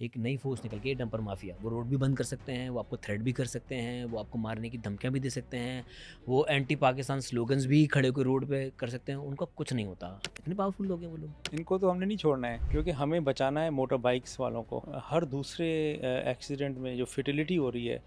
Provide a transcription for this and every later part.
एक नई फोर्स निकल के है, डंपर माफिया। वो रोड भी बंद कर सकते हैं, वो आपको थ्रेट भी कर सकते हैं, वो आपको मारने की धमकियां भी दे सकते हैं, वो एंटी पाकिस्तान स्लोगन्स भी खड़े होकर रोड पे कर सकते हैं। उनका कुछ नहीं होता, इतने पावरफुल लोग हैं वो लोग। इनको तो हमने नहीं छोड़ना है, क्योंकि हमें बचाना है मोटर बाइक्स वालों को। हर दूसरे एक्सीडेंट में जो फेटिलिटी हो रही है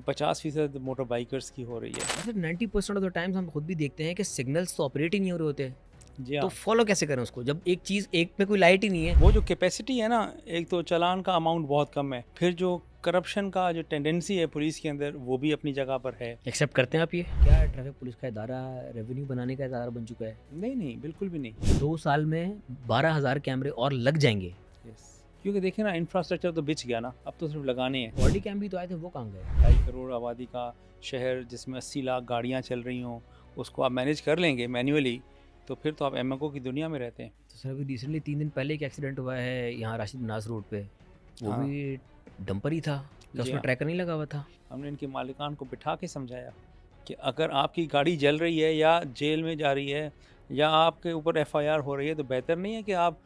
50% मोटर बाइकर्स की हो रही है। फिर 90% ऑफ द टाइम्स हम खुद भी देखते हैं कि सिग्नल्स तो ऑपरेट ही नहीं हो रहे होते, जी तो हाँ, फॉलो कैसे करें उसको जब एक चीज़ एक में कोई लाइट ही नहीं है। वो जो कैपेसिटी है ना, एक तो चालान का अमाउंट बहुत कम है, फिर जो करप्शन का जो टेंडेंसी है पुलिस के अंदर वो भी अपनी जगह पर है। एक्सेप्ट करते हैं आप ये? क्या ट्रैफिक पुलिस का इदारा रेवेन्यू बनाने का इदारा बन चुका है? नहीं नहीं, बिल्कुल भी नहीं। 2 साल में 12,000 कैमरे और लग जाएंगे। यस, क्योंकि देखिए ना, इंफ्रास्ट्रक्चर तो बिछ गया ना, अब तो सिर्फ लगाने हैं। बॉडी कैम भी तो आए थे, वो कहाँ गए? 2.5 करोड़ आबादी का शहर जिसमें 80 लाख गाड़ियाँ चल रही हों, उसको आप मैनेज कर लेंगे मैन्युअली, तो फिर तो आप एमएको की दुनिया में रहते हैं। तो सर अभी रिसेंटली 3 दिन पहले एक एक्सीडेंट हुआ है यहाँ राशिद मनास रोड पे, वो हाँ, भी डंपर ही था, क्या जी उसमें हाँ। ट्रैकर नहीं लगा हुआ था? हमने इनके मालिकान को बिठा के समझाया कि अगर आपकी गाड़ी जल रही है या जेल में जा रही है या आपके ऊपर एफआईआर हो रही है, तो बेहतर नहीं है कि आप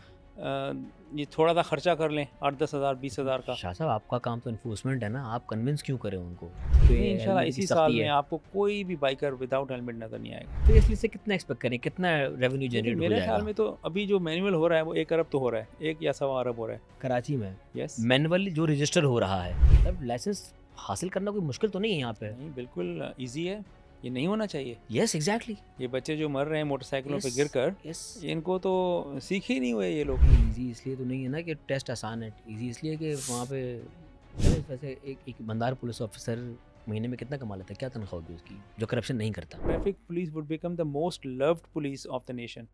ये थोड़ा सा खर्चा कर लें, 8-10 हज़ार 20 हज़ार का। शाह साहब आपका काम तो इन्फोर्समेंट है ना, आप कन्विंस क्यों करें उनको? तो नहीं, ये इंशाल्लाह हेलमेट की इसी साल सख्ती में है, आपको कोई भी बाइकर विदाउट हेलमेट नज़र नहीं आएगा। तो इसलिए से कितना एक्सपेक्ट करें, कितना रेवेन्यू देखिए, जनरेट हो मेरे ख्याल जाएगा? में तो अभी जो मैनुअल हो रहा है वो 1 अरब तो हो रहा है, 1 या सवा अरब हो रहा है। कराची में यस, मैनुअल जो रजिस्टर हो रहा है, तब लाइसेंस हासिल करना कोई मुश्किल तो नहीं है यहाँ पे? नहीं बिल्कुल ईज़ी है, ये नहीं होना चाहिए। Yes exactly. ये बच्चे जो मर रहे हैं मोटरसाइकिलों पे यस गिरकर, यस। इनको तो सीख ही नहीं हुए ये लोग। इजी इसलिए तो नहीं है ना कि टेस्ट आसान है, इजी इसलिए कि वहाँ पे अरे वैसे एक ईमानदार पुलिस ऑफिसर महीने में कितना कमा लेता है, क्या तनख्वाह होगी उसकी, जो करप्शन नहीं करता? Traffic police would become the most loved police of the nation.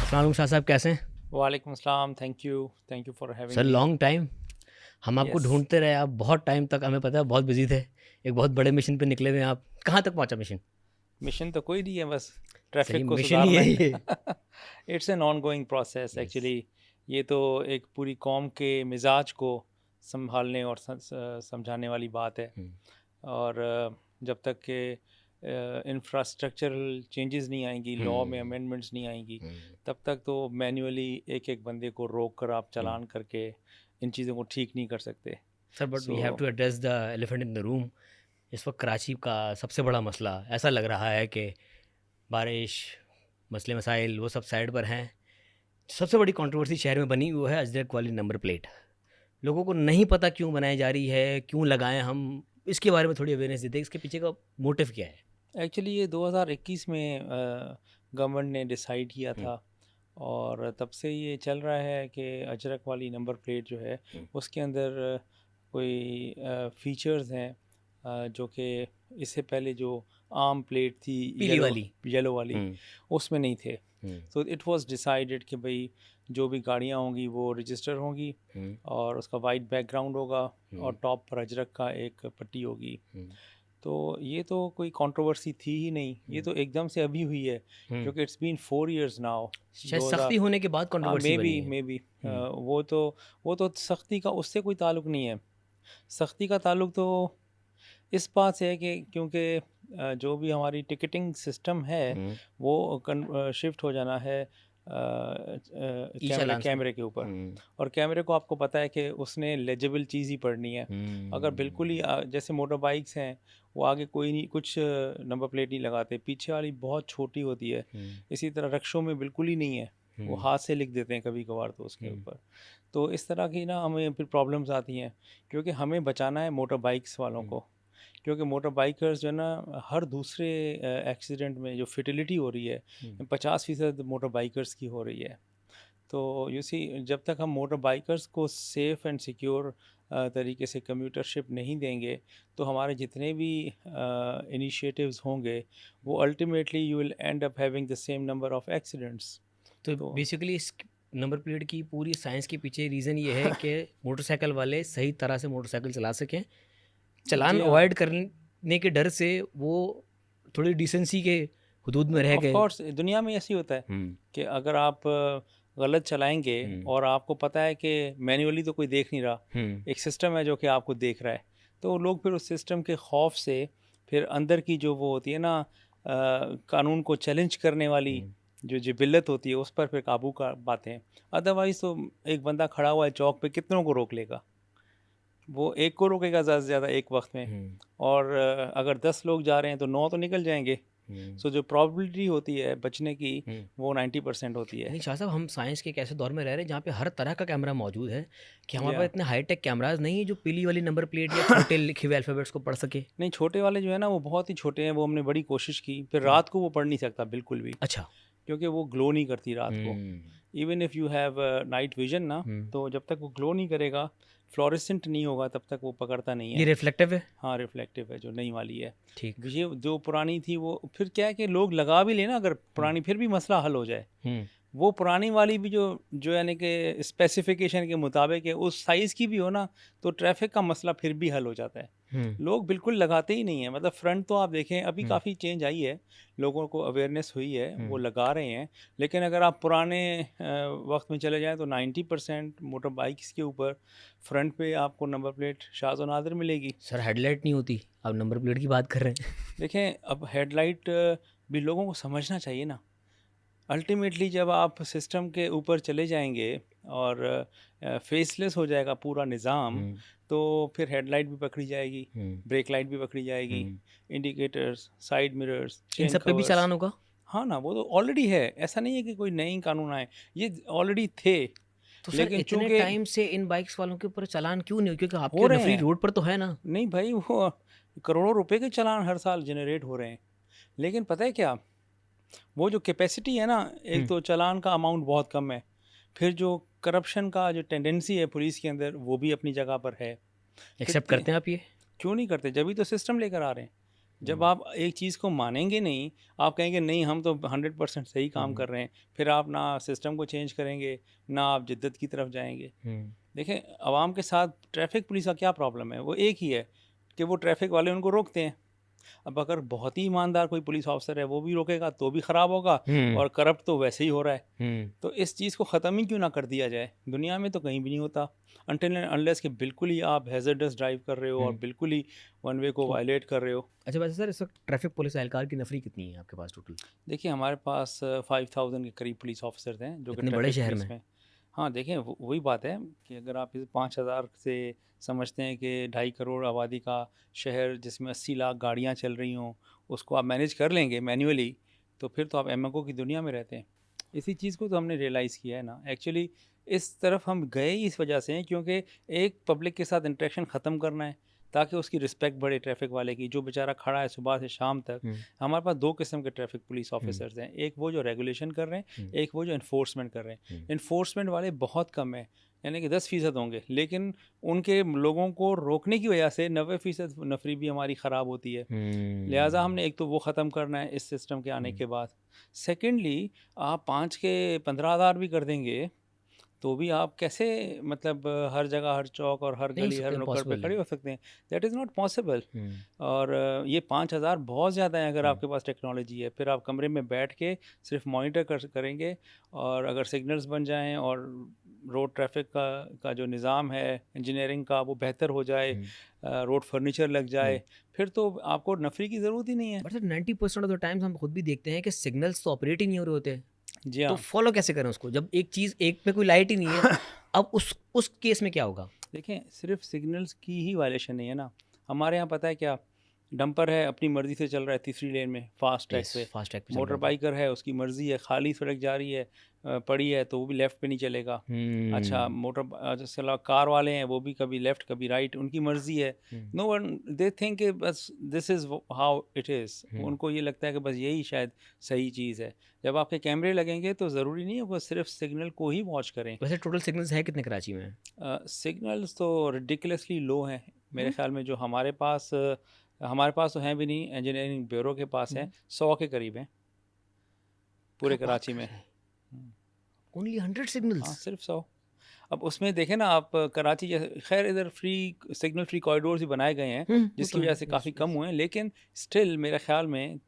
अस्सलाम वालेकुम शाह साहब, कैसे हैं? वालेकुम अस्सलाम, thank you for having sir me. Long time, हम आपको यस, ढूंढते रहे, आप बहुत टाइम तक, हमें पता है बहुत बिजी थे, एक बहुत बड़े मिशन पे निकले हुए हैं आप। कहाँ तक पहुँचा मिशन? मिशन तो कोई नहीं है, बस सही ट्रैफिक को मिशन ही सुधारना है है। ये। It's an ongoing process yes. Actually. ये तो एक पूरी कौम के मिजाज को संभालने और समझाने वाली बात है। और जब तक के इंफ्रास्ट्रक्चरल चेंजेस नहीं आएंगी, लॉ में अमेंडमेंट्स नहीं आएंगी, तब तक तो मैन्युअली एक एक बंदे को रोक कर आप चालान करके इन चीज़ों को ठीक नहीं कर सकते। Sir but we have so to address the elephant in the room. इस वक्त कराची का सबसे बड़ा मसला ऐसा लग रहा है कि बारिश, मसले मसाइल वो सब साइड पर हैं। सबसे बड़ी कंट्रोवर्सी शहर में बनी वो है अजरक वाली नंबर प्लेट। लोगों को नहीं पता क्यों बनाई जा रही है, क्यों लगाएं हम, इसके बारे में थोड़ी अवेयरनेस देते हैं, इसके पीछे का मोटिव क्या है? एक्चुअली ये 2021 में गवर्नमेंट ने डिसाइड किया हम्म, था, और तब से ये चल रहा है कि अजरक वाली नंबर प्लेट जो है हम्म, उसके अंदर कोई फीचर्स हैं जो कि इससे पहले जो आम प्लेट थी, पीली येलो वाली। येलो वाली, हम्म, उसमें नहीं थे। हम्म, तो इट वाज डिसाइडेड कि भाई जो भी गाड़ियाँ होंगी वो रजिस्टर होंगी, हम्म, और उसका वाइट बैकग्राउंड होगा, हम्म, और टॉप पर अजरक का एक पट्टी होगी। हम्म, तो ये तो कोई कंट्रोवर्सी थी ही नहीं, ये हम्म, तो एकदम से अभी हुई है, हम्म। क्योंकि इट्स बीन 4 years नाउ। शायद 2000, सख्ती होने के बाद हाँ कंट्रोवर्सी बनी है। मे बी हम्म, वो तो सख्ती का उससे कोई ताल्लुक नहीं है। सख्ती का ताल्लुक तो इस बात से है कि क्योंकि जो भी हमारी टिकटिंग सिस्टम है हम्म। वो शिफ्ट हो जाना है ई कैमरे चालान से। कैमरे के ऊपर। हम्म, और कैमरे को आपको पता है कि उसने लेजिबल चीज़ ही पढ़नी है। अगर बिल्कुल ही हम्म, जैसे मोटर बाइक्स हैं, वो आगे कोई नहीं, कुछ नंबर प्लेट नहीं लगाते, पीछे वाली बहुत छोटी होती है। हम्म, इसी तरह रक्षों में बिल्कुल ही नहीं है, वो हम्म, हाथ से लिख देते हैं कभी कभार तो उसके हम्म, ऊपर। तो इस तरह की ना हमें फिर प्रॉब्लम्स आती हैं, क्योंकि हमें बचाना है मोटर बाइक्स वालों हम्म, को। क्योंकि मोटर बाइकर्स जो है ना, हर दूसरे एक्सीडेंट में जो फेटिलिटी हो रही है हम्म। 50% मोटर बाइकर्स की हो रही है। तो यू सी, जब तक हम मोटर बाइकर्स को सेफ़ एंड सिक्योर तरीके से कम्यूटरशिप नहीं देंगे, तो हमारे जितने भी इनिशिएटिव्स होंगे, वो ultimately you will and up having the same number of accidents. तो तो बेसिकली इस नंबर प्लेट की पूरी साइंस के पीछे रीज़न ये है कि मोटरसाइकिल वाले सही तरह से मोटरसाइकिल चला सकें, चालान जी हाँ, अवॉइड करने के डर से वो थोड़ी डिसेंसी के हदूद में रह ऑफ गए। कोर्स दुनिया में ऐसे ही होता है हम्म, कि अगर आप गलत चलाएंगे हम्म, और आपको पता है कि मैन्युअली तो कोई देख नहीं रहा, हम्म, एक सिस्टम है जो कि आपको देख रहा है, तो लोग फिर उस सिस्टम के खौफ से फिर अंदर की जो वो होती है ना कानून को चैलेंज करने वाली हुँ, जो जिबिल्लत होती है उस पर फिर काबू कर पाते हैं। अदरवाइज़ तो एक बंदा खड़ा हुआ है चौक पे कितनों को रोक लेगा? वो एक को रोकेगा ज़्यादा से ज़्यादा एक वक़्त में हुँ, और अगर 10 लोग जा रहे हैं तो 9 तो निकल जाएँगे। हुँ, सो जो प्रोबेबिलिटी होती है बचने की हुँ। वो 90% होती है। नहीं शाह साहब, हम साइंस के एक ऐसे दौर में रह रहे हैं जहाँ पे हर तरह का कैमरा मौजूद है कि हमारे पास या इतने हाई-टेक कैमराज़ नहीं है जो पीली वाली नंबर प्लेट या छोटे लिखे हुए अल्फ़ाबेट्स को पढ़ सके। नहीं छोटे वाले जो है ना वो बहुत ही छोटे हैं, वो हमने बड़ी कोशिश की, फिर हुँ, रात को वो पढ़ नहीं सकता बिल्कुल भी, अच्छा। क्योंकि वो ग्लो नहीं करती रात को। हुँ, even if you have night vision ना, हुँ। तो जब तक वो ग्लो नहीं करेगा, फ्लोरेसेंट नहीं होगा तब तक वो पकड़ता नहीं ये है। रिफ्लेक्टिव है? हाँ, रिफ्लेक्टिव है जो नई वाली है। ठीक। ये जो पुरानी थी वो फिर क्या है कि लोग लगा भी लें ना अगर हुँ, पुरानी, फिर भी मसला हल हो जाए। हुँ, वो पुरानी वाली भी जो जो यानी कि स्पेसिफ़िकेशन के मुताबिक है, उस साइज़ की भी हो ना, तो ट्रैफ़िक का मसला फिर भी हल हो जाता है। हुँ, लोग बिल्कुल लगाते ही नहीं हैं, मतलब फ्रंट तो आप देखें अभी हुँ, काफ़ी चेंज आई है, लोगों को अवेयरनेस हुई है, वो हुँ। लगा रहे हैं। लेकिन अगर आप पुराने वक़्त में चले जाएँ तो 90% मोटर बाइक्स के ऊपर फ्रंट पे आपको नंबर प्लेट शाज़ व नादिर मिलेगी। सर हेडलाइट नहीं होती, आप नंबर प्लेट की बात कर रहे हैं। देखें अब हेडलाइट भी लोगों को समझना चाहिए ना। अल्टीमेटली जब आप सिस्टम के ऊपर चले जाएँगे और फेसलेस हो जाएगा पूरा निज़ाम, हुँ, तो फिर हेडलाइट भी पकड़ी जाएगी, हुँ, ब्रेक लाइट भी पकड़ी जाएगी, हुँ। Indicators, side mirrors, in chain सब पे भी कवर्स। चालान होगा? हाँ ना, वो तो ऑलरेडी है, ऐसा नहीं है कि कोई नए कानून आए, ये ऑलरेडी थे, तो सर लेकिन इतने चूँकि टाइम से इन बाइक्स वालों के ऊपर चालान क्यों नहीं हुए? क्योंकि हो आपके रहे नफरी हैं। रोड पर तो है ना? नहीं भाई वो करोड़ों रुपए के चालान हर साल जनरेट हो रहे हैं। लेकिन पता है क्या? वो जो कैपेसिटी है ना, एक हुँ, तो चालान का अमाउंट बहुत कम है, फिर जो करप्शन का जो टेंडेंसी है पुलिस के अंदर वो भी अपनी जगह पर है। फिर एक्सेप्ट करते हैं आप ये? क्यों नहीं करते? जब भी तो सिस्टम लेकर आ रहे हैं। जब हुँ, आप एक चीज़ को मानेंगे नहीं, आप कहेंगे नहीं हम तो 100% सही काम हुँ, कर रहे हैं, फिर आप ना सिस्टम को चेंज करेंगे, ना आप जिद्दत की तरफ जाएँगे। हुँ, देखें, आवाम के साथ ट्रैफ़िक पुलिस का क्या प्रॉब्लम है? वो एक ही है कि वो ट्रैफ़िक वाले उनको रोकते हैं। अब अगर बहुत ही ईमानदार कोई पुलिस ऑफिसर है, वो भी रोकेगा तो भी ख़राब होगा हुँ, और करप्ट तो वैसे ही हो रहा है। हुँ। तो इस चीज़ को ख़त्म ही क्यों ना कर दिया जाए? दुनिया में तो कहीं भी नहीं होता। अनटिल एंड अनलेस कि बिल्कुल ही आप हैज़र्डस ड्राइव कर रहे हो और हुँ। बिल्कुल ही वन वे को तो वायलेट कर रहे हो। अच्छा वैसे सर इस वक़्त ट्रैफ़िक पुलिस एहलकार की नफ़री कितनी है आपके पास टोटल? देखिए हमारे पास 5000 के करीब पुलिस ऑफिसर्स हैं जो कि इतने बड़े ट्रैफ़िक शहर पुलिस में? में। हाँ, देखें वो वही बात है कि अगर आप इसे 5000 से समझते हैं कि 2.5 करोड़ आबादी का शहर जिसमें 80 लाख गाड़ियाँ चल रही हों, उसको आप मैनेज कर लेंगे मैन्युअली, तो फिर तो आप एमएको की दुनिया में रहते हैं। इसी चीज़ को तो हमने रियलाइज़ किया है ना। एक्चुअली इस तरफ हम गए ही इस वजह से हैं क्योंकि एक पब्लिक के साथ इंटरेक्शन ख़त्म करना है, ताकि उसकी रिस्पेक्ट बढ़े ट्रैफ़िक वाले की, जो बेचारा खड़ा है सुबह से शाम तक। हुँ, हमारे पास 2 किस्म के ट्रैफ़िक पुलिस हुँ, ऑफ़िसर्स हैं, एक वो जो रेगुलेशन कर रहे हैं, हुँ, एक वो जो एनफोर्समेंट कर रहे हैं। हुँ, एनफोर्समेंट वाले बहुत कम हैं, यानी कि 10% होंगे, लेकिन उनके लोगों को रोकने की वजह से 90% नफ़री भी हमारी ख़राब होती है। लिहाज़ा हुँ, हमने एक तो वो ख़त्म करना है इस सिस्टम के आने हुँ। के बाद। सेकेंडली आप 5 के 15,000 भी कर देंगे, तो भी आप कैसे मतलब हर जगह, हर चौक और हर नहीं हो गली, सकते, हर नुक्कड़ पे इम्पॉसिबल है। खड़े हो सकते हैं? That is not possible. Hmm, और ये 5,000 बहुत ज़्यादा है अगर हुँ, आपके पास टेक्नोलॉजी है। फिर आप कमरे में बैठ के सिर्फ मॉनिटर करेंगे और अगर सिग्नल्स बन जाएँ और रोड ट्रैफ़िक का जो निज़ाम है इंजीनियरिंग का वो बेहतर हो जाए, हुँ, रोड फर्नीचर लग हुँ। जाए, फिर तो आपको नफ़री की ज़रूरत ही नहीं है। But sir 90% of the times हम खुद भी देखते हैं कि सिग्नल्स तो ऑपरेट ही नहीं हो रहे होते। जी तो हाँ। फॉलो कैसे करें उसको? जब एक चीज़ एक पे कोई लाइट ही नहीं है, अब उस केस में क्या होगा? देखें, सिर्फ सिग्नल्स की ही वायलेशन नहीं है ना। हमारे यहाँ पता है क्या, डंपर है अपनी मर्ज़ी से चल रहा है तीसरी लेन में फ़ास्ट ट्रैक यस, पे। फास्ट ट्रैक पे चल मोटर रहा था। बाइकर है उसकी मर्ज़ी है, खाली सड़क जा रही है, पड़ी है तो वो भी लेफ़्ट पे नहीं चलेगा। अच्छा हुँ, जिसके अलावा कार वाले हैं वो भी कभी लेफ़्ट कभी राइट, उनकी मर्ज़ी है। Hmm, no one they think कि बस this is how it is. Hmm. उनको ये लगता है कि बस यही शायद सही चीज़ है। जब आपके कैमरे लगेंगे तो ज़रूरी नहीं है वो सिर्फ़ सिग्नल को ही वॉच करें। वैसे टोटल सिग्नल्स हैं कितने कराची में? सिग्नल्स तो रिडिकुलसली लो हैं मेरे हुँ, ख़्याल में। जो हमारे पास तो हैं भी नहीं, इंजीनियरिंग ब्यूरो के पास हैं, हुँ। 100 के करीब हैं क्या पूरे बात कराची कर में। रहे हैं? हुँ, ओनली 100 हाँ, सिग्नल्स? सिर्फ 100। अब उसमें देखें ना आप, कराची जैसे खैर इधर सिग्नल फ्री कॉरिडोर्स भी बनाए गए हैं, हुँ, वो तो जिसकी है। वजह से यस, काफ़ी कम यस। हुए हैं, लेकिन स्टिल मेरे ख़्याल में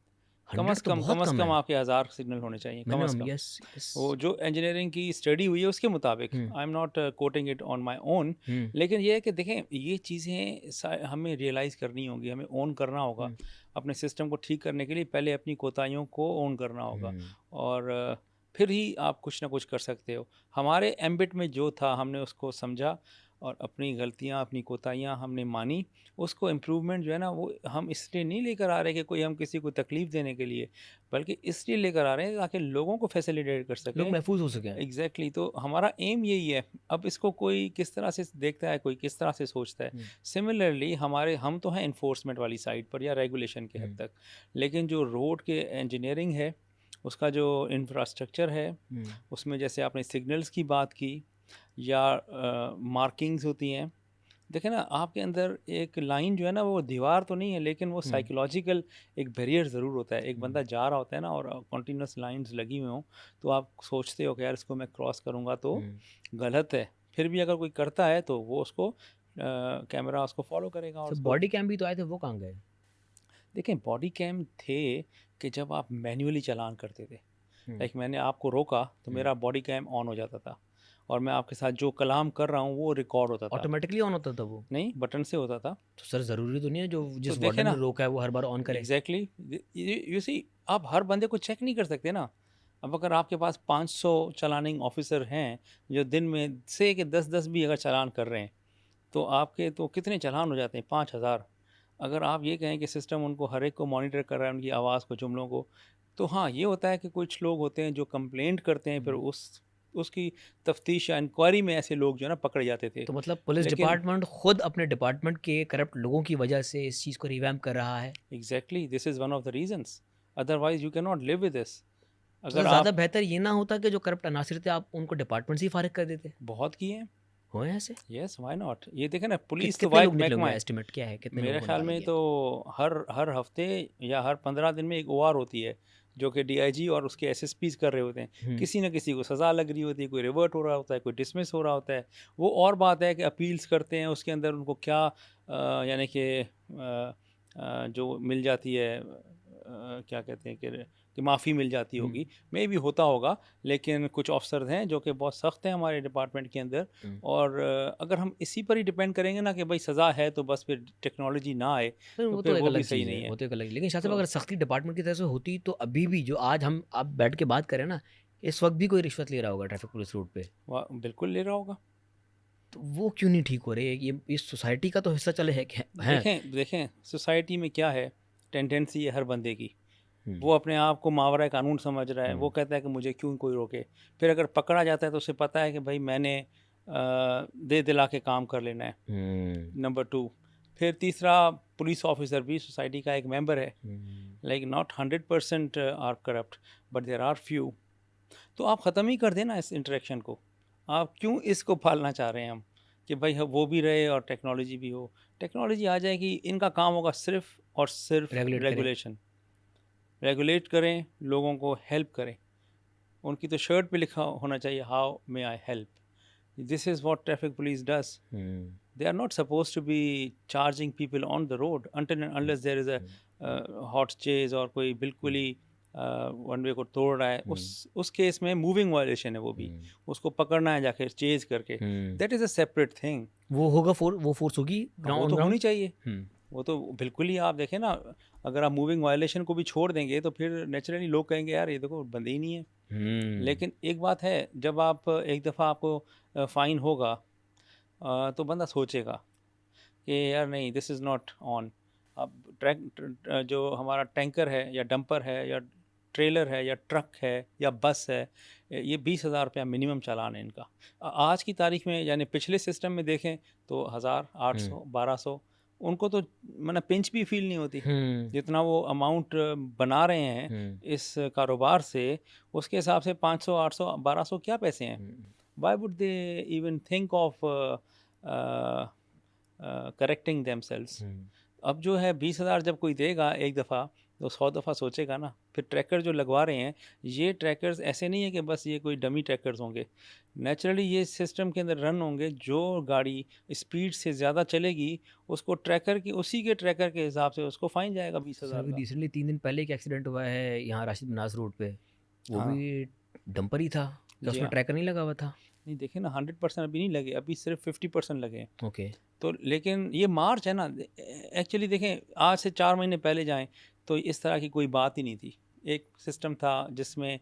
100 तो बहुत कम से कम कम है। आपके 1000 सिग्नल होने चाहिए, कम से मिनिमम, कम। Yes, yes. वो जो इंजीनियरिंग की स्टडी हुई है उसके मुताबिक, hmm, I am not quoting it on my own, hmm, लेकिन ये है कि देखें ये चीज़ें हमें रियलाइज़ करनी होंगी, हमें ओन करना होगा। हुँ, अपने सिस्टम को ठीक करने के लिए पहले अपनी कोताहियों को ओन करना होगा, हुँ। और फिर ही आप कुछ ना कुछ कर सकते हो। हमारे एम्बिट में जो था हमने उसको समझा, और अपनी गलतियाँ, अपनी कोताहियाँ हमने मानी। उसको इम्प्रूवमेंट जो है ना, वो हम इसलिए नहीं लेकर आ रहे कि कोई हम किसी को तकलीफ़ देने के लिए, बल्कि इसलिए लेकर आ रहे हैं ताकि लोगों को फैसिलिटेट कर लोग सकें। महफूज़ हो सकें। एग्जैक्टली तो हमारा एम यही है। अब इसको कोई किस तरह से देखता है, कोई किस तरह से सोचता है। हुँ, सिमिलरली हम तो हैं इन्फोर्समेंट वाली साइड पर या रेगुलेशन के हद हुँ, तक, लेकिन जो रोड के इंजीनियरिंग है, उसका जो इंफ्रास्ट्रक्चर है, हुँ, उसमें जैसे आपने सिग्नल्स की बात की, या मार्किंग्स होती हैं। देखिए ना, आपके अंदर एक लाइन जो है ना, वो दीवार तो नहीं है, लेकिन वो हुँ, साइकोलॉजिकल एक बैरियर ज़रूर होता है। एक हुँ, बंदा जा रहा होता है ना, और कंटिन्यूअस लाइंस लगी हुई हों, तो आप सोचते हो कि यार इसको मैं क्रॉस करूँगा तो हुँ। गलत है। फिर भी अगर कोई करता है तो वो उसको कैमरा उसको फॉलो करेगा और तो उसको। बॉडी कैम भी तो आए थे, वो कहाँ गए? देखें, बॉडी कैम थे कि जब आप मैन्युअली चालान करते थे, हुँ, लाइक मैंने आपको रोका तो हुँ। मेरा बॉडी कैम ऑन हो जाता था, और मैं आपके साथ जो कलाम कर रहा हूँ वो रिकॉर्ड होता था। ऑटोमैटिकली ऑन होता था वो? नहीं, बटन से होता था। तो सर ज़रूरी तो नहीं है जो तो जिस देखे वार्डन ने ना, रोका है वो हर बार ऑन करे? एग्जैक्टली, यू सी, आप हर बंदे को चेक नहीं कर सकते ना। अब अगर आपके पास 500 चलानिंग ऑफिसर हैं, जो दिन में से कि 10-10 भी अगर चालान कर रहे हैं, तो आपके तो कितने चालान हो जाते हैं? 5000। अगर आप ये कहें कि सिस्टम उनको हर एक को मॉनिटर कर रहा है, उनकी आवाज़ को, जुमलों को, तो हाँ, ये होता है कि कुछ लोग होते हैं जो कंप्लेंट करते हैं, फिर हुँ। उसकी तफ्तीश या इंक्वायरी में ऐसे लोग जो है ना पकड़े जाते थे। तो मतलब पुलिस लेकिन डिपार्टमेंट खुद अपने डिपार्टमेंट के करप्ट लोगों की वजह से इस चीज़ को रिवैम्प कर रहा है। Exactly, this is one of the reasons, otherwise you can not live with this. तो सर अगर ज़्यादा आप, बेहतर ये ना होता कि जो करप्ट अनासिर थे आप उनको डिपार्टमेंट से ही फारिग कर देते? बहुत किए हैं। हुए हैं ऐसे? Yes, why not. ये देखें ना, पुलिस तो कितने वाहिद लोग निकले महकमा होंगे, है। एस्टिमेट क्या है? कितने मेरे लोगों को ख्याल निकाला में गया? तो हर हर हफ्ते या हर 15 दिन में एक ओआर होती है, जो कि डीआईजी और उसके एसएसपीज कर रहे होते हैं। हुँ। किसी न किसी को सज़ा लग रही होती है, कोई रिवर्ट हो रहा होता है, कोई डिसमिस हो रहा होता है। वो और बात है कि अपील्स करते हैं, उसके अंदर उनको क्या यानी कि जो मिल जाती है, क्या कहते हैं कि माफ़ी मिल जाती हुँ, होगी, मे भी होता होगा। लेकिन कुछ ऑफिसर हैं जो कि बहुत सख्त हैं हमारे डिपार्टमेंट के अंदर, हुँ। और अगर हम इसी पर ही डिपेंड करेंगे ना कि भाई सज़ा है तो बस फिर टेक्नोलॉजी ना आए, फिर तो वो फिर तो एक वो भी अलग सही चीज़ है, नहीं है। वो तो एक अलग लेकिन शाह साहब तो अगर सख्ती डिपार्टमेंट की तरफ से होती तो अभी भी जो आज हम आप बैठ के बात करें ना, इस वक़्त भी कोई रिश्वत ले रहा होगा ट्रैफिक पुलिस रोड पे। वह बिल्कुल ले रहा होगा। तो वो क्यों नहीं ठीक हो रही है? ये इस सोसाइटी का तो हिस्सा चले है ख हैं। देखें देखें, सोसाइटी में क्या है, टेंडेंसी है हर बंदे की। हुँ, वो अपने आप को मावरा कानून समझ रहा है, वो हुँ, कहता है कि मुझे क्यों कोई रोके। फिर अगर पकड़ा जाता है तो उसे पता है कि भाई मैंने दे दिला के काम कर लेना है। हुँ, नंबर 2, फिर तीसरा, पुलिस ऑफिसर भी सोसाइटी का एक मेंबर है। Hmm. Like not 100% are corrupt, but there are few. तो आप ख़त्म ही कर देना इस इंटरेक्शन को। आप क्यों इसको पालना चाह रहे हैं हम, कि भाई वो भी रहे और टेक्नोलॉजी भी हो। टेक्नोलॉजी आ जाएगी, इनका काम होगा सिर्फ़ और सिर्फ़ रेगुलेट करें। रेगुलेशन। रेगुलेट करें, लोगों को हेल्प करें। उनकी तो शर्ट पे लिखा होना चाहिए, how may I help. This is what traffic police does. Hmm, They are not supposed to be charging people on the road until and hmm, unless there is a hmm, hot chase, और कोई हुँ, बिल्कुल ही one way को तोड़ रहा है। हुँ, उस case में moving violation है वो भी। हुँ, उसको पकड़ना है जाके चेज़ करके। Hmm. That is a separate thing. वो होगा वो फ़ोर्स होगी वो ग्राउंड ऑन तो ग्राउंड? होनी चाहिए। हुँ, वो तो बिल्कुल ही, आप देखें ना, अगर आप मूविंग वायलेशन को भी छोड़ देंगे तो फिर नेचुरली लोग कहेंगे यार ये देखो बंदे ही नहीं है। हुँ, लेकिन एक बात है, जब आप एक दफ़ा आपको फ़ाइन होगा, तो बंदा सोचेगा कि यार नहीं, दिस इज़ नॉट ऑन। अब जो हमारा टैंकर है या डंपर है या ट्रेलर है या ट्रक है या बस है, ये 20,000 रुपया मिनिमम चालान है इनका। आज की तारीख में, यानी पिछले सिस्टम में देखें तो 1000, हुँ, 800, 1200, उनको तो मैंने पिंच भी फील नहीं होती। हुँ, जितना वो अमाउंट बना रहे हैं हुँ, इस कारोबार से, उसके हिसाब से 500, 800, 1200 क्या पैसे हैं। हुँ, Why would they even think of correcting themselves. हुँ, अब जो है 20,000 जब कोई देगा एक दफ़ा, तो 100 दफ़ा सोचेगा ना। फिर ट्रैकर जो लगवा रहे हैं, ये ट्रैकर्स ऐसे नहीं है कि बस ये कोई डमी ट्रैकर्स होंगे। नेचुरली ये सिस्टम के अंदर रन होंगे। जो गाड़ी स्पीड से ज़्यादा चलेगी, उसको ट्रैकर की उसी के ट्रैकर के हिसाब से उसको फ़ाइन जाएगा सर 20,000 अभी का। रिसेंटली 3 दिन पहले एक एक्सीडेंट हुआ है यहाँ राशिद मनास रोड पे, वो हाँ, भी डंपर ही था, क्या जी उसमें हाँ। ट्रैकर नहीं लगा हुआ था? नहीं देखिए ना, 100% अभी नहीं लगे, अभी सिर्फ 50% लगे हैं। ओके। तो लेकिन ये मार्च है ना, एक्चुअली देखें आज से 4 महीने पहले जाएँ तो इस तरह की कोई बात ही नहीं थी। एक सिस्टम था जिसमें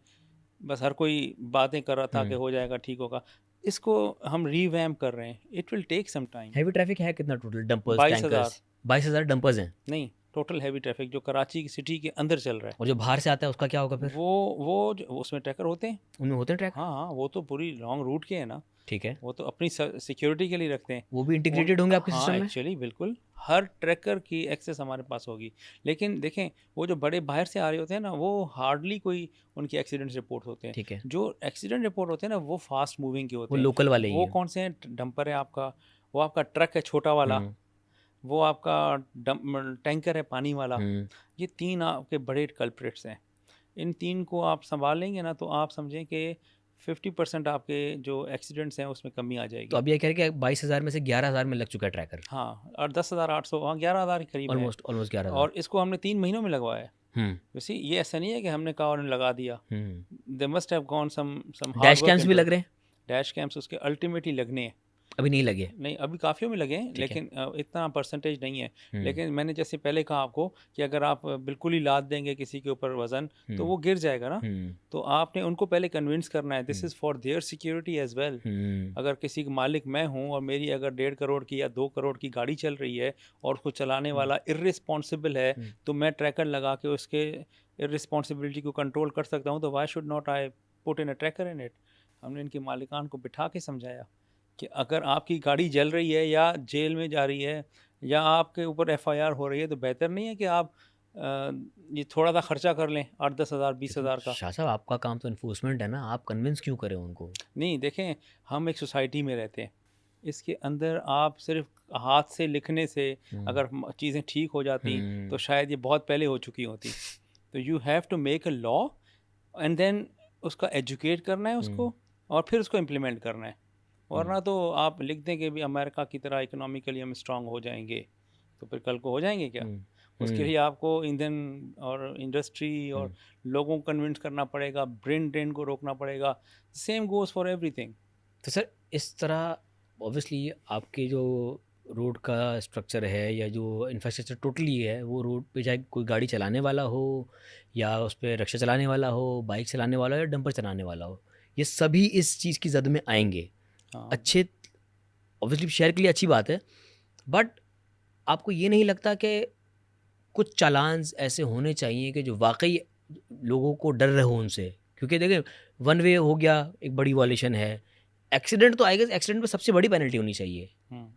बस हर कोई बातें कर रहा था कि हुँ। हो जाएगा, ठीक होगा। इसको हम रिवैम्प कर रहे हैं। It will take some time. Heavy traffic है कितना टोटल, डंपर्स, 22,000 टैंकर्स? 22,000 डंपर्स हैं, नहीं, टोटल हैवी ट्रैफिक जो कराची की सिटी के अंदर चल रहा है। और जो बाहर से आता है उसका क्या होगा फिर? वो वो जो उसमें ट्रैकर होते हैं। उनमें होते हैं ट्रैकर? हाँ, हाँ, वो तो पूरी लॉन्ग रूट के हैं ना। ठीक है। वो तो अपनी सिक्योरिटी के लिए रखते हैं। वो भी उन इंटीग्रेटेड होंगे आपके हाँ, सिस्टम में? एक्चुअली बिल्कुल हर ट्रैकर की एक्सेस हमारे पास होगी। लेकिन देखें, वो जो बड़े बाहर से आ रहे होते हैं ना, वो हार्डली कोई उनकी एक्सीडेंट्स रिपोर्ट होते हैं। ठीक है। जो एक्सीडेंट रिपोर्ट होते हैं ना, वो फास्ट मूविंग के वो होते हैं। लोकल वाले ही वो हैं। कौन से हैं? डंपर है आपका, वो आपका ट्रक है छोटा वाला, हुँ, वो आपका टैंकर है पानी वाला। हुँ। ये 3 आपके बड़े कल्प्रिट्स हैं। इन 3 को आप सँभाल लेंगे ना, तो आप समझें कि 50% आपके जो एक्सीडेंट्स हैं उसमें कमी आ तो जाएगी। अब ये कह रहे हैं कि 22,000 में से 11,000 में लग चुका है ट्रैकर। हाँ, और 10,800, हाँ, 11,000 के करीब है। ऑलमोस्ट 11,000। और इसको हमने 3 महीनों में लगवाया है। हुँ, वैसे ये ऐसा नहीं है कि हमने कहा और लगा दिया। Hmm. They must have gone some hard dash work cams भी इनटू लग इट। रहे हैं? डैश कैम्स उसके अल्टीमेटली लगने हैं। अभी नहीं लगे? नहीं, अभी काफ़ियों में लगे हैं, ठीक है। लेकिन इतना परसेंटेज नहीं है। हुँ, लेकिन मैंने जैसे पहले कहा आपको कि अगर आप बिल्कुल ही लाद देंगे किसी के ऊपर वज़न, तो हुँ, वो गिर जाएगा ना। हुँ, तो आपने उनको पहले कन्विंस करना है, this hmm, is for their security as well. Hmm, अगर किसी का मालिक मैं हूँ और मेरी अगर 1.5 करोड़ की या 2 करोड़ की गाड़ी चल रही है और उसको चलाने हुँ, वाला इर्रिस्पॉन्सिबल है, हुँ। तो मैं ट्रैकर लगा के उसके इर्रिस्पॉन्सिबिलिटी को कंट्रोल कर सकता हूँ। तो why should not I put in a tracker in it. हमने इनके मालिकान को बिठा के समझाया कि अगर आपकी गाड़ी जल रही है या जेल में जा रही है या आपके ऊपर एफआईआर हो रही है, तो बेहतर नहीं है कि आप ये थोड़ा सा खर्चा कर लें, 8-10 हज़ार, बीस लेकिन हज़ार का। शाह साहब आपका काम तो एनफोर्समेंट है ना, आप कन्विंस क्यों करें उनको? नहीं देखें, हम एक सोसाइटी में रहते हैं। इसके अंदर आप सिर्फ हाथ से लिखने से हुँ, अगर चीज़ें ठीक हो जाती, तो हुँ, शायद ये बहुत पहले हो चुकी होती। तो you have to make a law and then उसका एजुकेट करना है हुँ, उसको, और फिर उसको इम्प्लीमेंट करना है। हुँ, वरना तो आप लिख दें कि भी अमेरिका की तरह इकोनॉमिकली हम स्ट्रांग हो जाएंगे, तो फिर कल को हो जाएंगे क्या? हुँ, उसके हुँ, लिए आपको ईंधन और इंडस्ट्री हुँ। और लोगों को कन्विंस करना पड़ेगा, ब्रेन ड्रेन को रोकना पड़ेगा। Same goes for everything. तो सर इस तरह ऑब्वियसली आपके जो रोड का स्ट्रक्चर है या जो इंफ्रास्ट्रक्चर टोटली है, वो रोड पे चाहे कोई गाड़ी चलाने वाला हो या उस पे रिक्शा चलाने वाला हो, बाइक चलाने वाला हो या डंपर चलाने वाला हो, ये सभी इस चीज़ की ज़द में आएंगे। हाँ, अच्छे, ऑब्वियसली शहर के लिए अच्छी बात है, बट आपको ये नहीं लगता कि कुछ चालान्स ऐसे होने चाहिए कि जो वाकई लोगों को डर रहे हो उनसे? क्योंकि देखिए, वन वे हो गया, एक बड़ी वॉलेशन है, एक्सीडेंट तो आई गेस एक्सीडेंट पे सबसे बड़ी पेनल्टी होनी चाहिए। हुँ।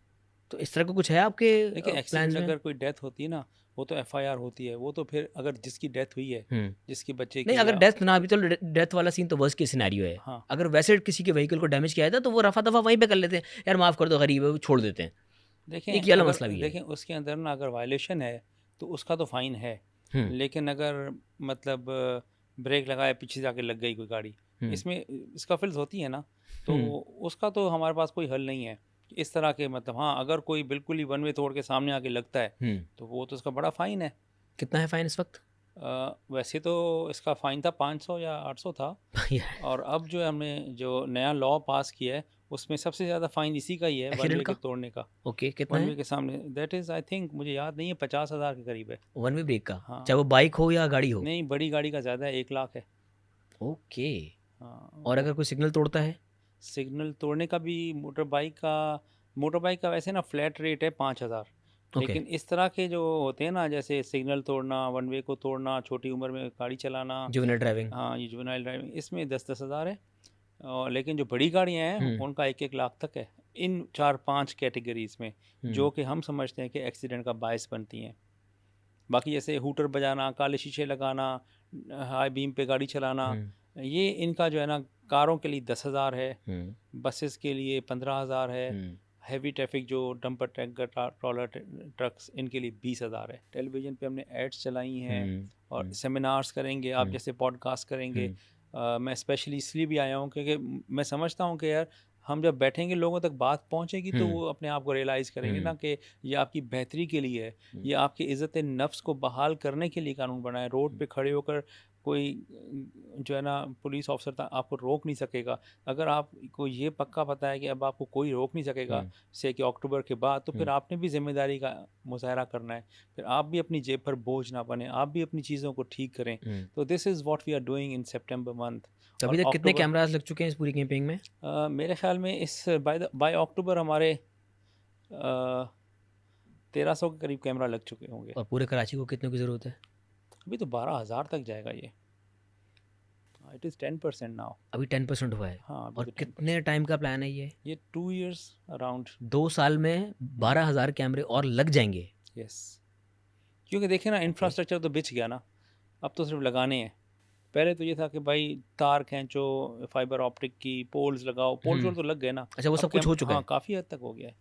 तो इस तरह का कुछ है आपके देखिए, प्लान्स एक्सीडेंट में? अगर कोई डेथ होती है ना, वो तो एफआईआर होती है। वो तो फिर अगर जिसकी डेथ हुई है, हुँ। जिसकी बच्चे नहीं, की अगर या डेथ ना भी, चलो डेथ वाला सीन तो वर्स्ट केस सिनेरियो है। हाँ, अगर वैसे किसी के व्हीकल को डैमेज किया जाता है तो वो रफ़ा-दफ़ा वहीं पे कर लेते हैं, यार माफ़ कर दो गरीब है, वो छोड़ देते हैं। देखें एक ये वाला अगर मसला भी है। देखें उसके अंदर ना अगर वायलेशन है, तो उसका तो फ़ाइन है। हुँ, लेकिन अगर मतलब ब्रेक लगाए पीछे जाके लग गई कोई गाड़ी, हुँ, इसमें स्कफल्स होती है ना, तो हुँ, उसका तो हमारे पास कोई हल नहीं है। इस तरह के मतलब हाँ, अगर कोई बिल्कुल ही वन वे तोड़ के सामने आके लगता है, हुँ। तो वो तो उसका बड़ा फ़ाइन है। कितना है फाइन इस वक़्त? वैसे तो इसका फ़ाइन था 500 या 800 था। और अब जो हमने जो नया लॉ पास किया है, उसमें सबसे ज़्यादा फ़ाइन इसी का ही है, वन एक्सीडेंट वे के का? तोड़ने का। ओके, कितना वन है? वे के सामने दैट इज़ आई थिंक, मुझे याद नहीं है, 50,000 के करीब है। वन वे ब्रेक का? चाहे हाँ, वो बाइक हो या गाड़ी हो? नहीं बड़ी गाड़ी का ज़्यादा है, 1 लाख है। ओके। हाँ, और वो अगर कोई सिग्नल तोड़ता है? सिग्नल तोड़ने का भी मोटर बाइक का वैसे ना फ्लैट रेट है 5,000। ओके। लेकिन इस तरह के जो होते हैं ना, जैसे सिग्नल तोड़ना, वन वे को तोड़ना, छोटी उम्र में गाड़ी चलाना, जुवेनाइल ड्राइविंग? हाँ, ये जुवेनाइल ड्राइविंग, इसमें 10-10 हज़ार है। लेकिन जो बड़ी गाड़ियाँ हैं हुँ, उनका 1-1 लाख तक है, इन 4-5 कैटेगरीज़ में, हुँ, जो कि हम समझते हैं कि एक्सीडेंट का बायस बनती हैं। बाकी जैसे हूटर बजाना, काले शीशे लगाना, हाई बीम पे गाड़ी चलाना, हुँ, ये इनका जो है ना, कारों के लिए 10,000 है, हुँ, बसेस के लिए 15,000 है, हुँ, हैवी ट्रैफिक जो डंपर ट्रैक्टर ट्रॉलर ट्रक्स, इनके लिए 20,000 है। टेलीविज़न पे हमने एड्स चलाई हैं हुँ, और हुँ, सेमिनार्स करेंगे, आप हुँ, जैसे पॉडकास्ट करेंगे। हुँ, मैं स्पेशली इसलिए भी आया हूँ क्योंकि मैं समझता हूँ कि यार हम जब बैठेंगे लोगों तक बात पहुँचेगी तो हुँ, वो अपने आप को रियलाइज़ करेंगे ना हुँ, कि ये आपकी बेहतरी के लिए है, हुँ, ये आपकी इज़्ज़त नफ्स को बहाल करने के लिए कानून बना है। रोड हुँ, पे खड़े होकर कोई जो है ना पुलिस ऑफिसर था आपको रोक नहीं सकेगा। अगर आपको ये पक्का पता है कि अब आपको कोई रोक नहीं सकेगा हुँ, से कि अक्टूबर के बाद, तो फिर हुँ, आपने भी ज़िम्मेदारी का मुज़ाहरा करना है। फिर आप भी अपनी जेब पर बोझ ना बनें, आप भी अपनी चीज़ों को ठीक करें। हुँ। तो this is what we are doing in सितंबर मंथ। तो और अभी तक कितने अक्टूबर कैमराज़ लग चुके हैं इस पूरी कैंपेनिंग में? मेरे ख़्याल में इस बाय अक्टूबर हमारे 1300 के करीब कैमरा लग चुके होंगे। और पूरे कराची को कितने की ज़रूरत है? अभी तो 12,000 तक जाएगा ये। It is 10% now. अभी 10% हुआ है। हाँ, अभी और तो कितने 10%। टाइम का प्लान है ये? ये 2 इयर्स अराउंड। 2 साल में हुँ, 12,000 कैमरे और लग जाएँगे। यस। क्योंकि देखिए ना ओके। इंफ्रास्ट्रक्चर तो बिछ गया ना, अब तो सिर्फ लगाने हैं। पहले तो ये था कि भाई तार खींचो, फाइबर ऑप्टिक की पोल्स लगाओ, पोल्स हुँ। वोल तो लग गए ना। अच्छा वो अब सब कुछ हो चुका हाँ, है? काफ़ी हद तक हो गया है।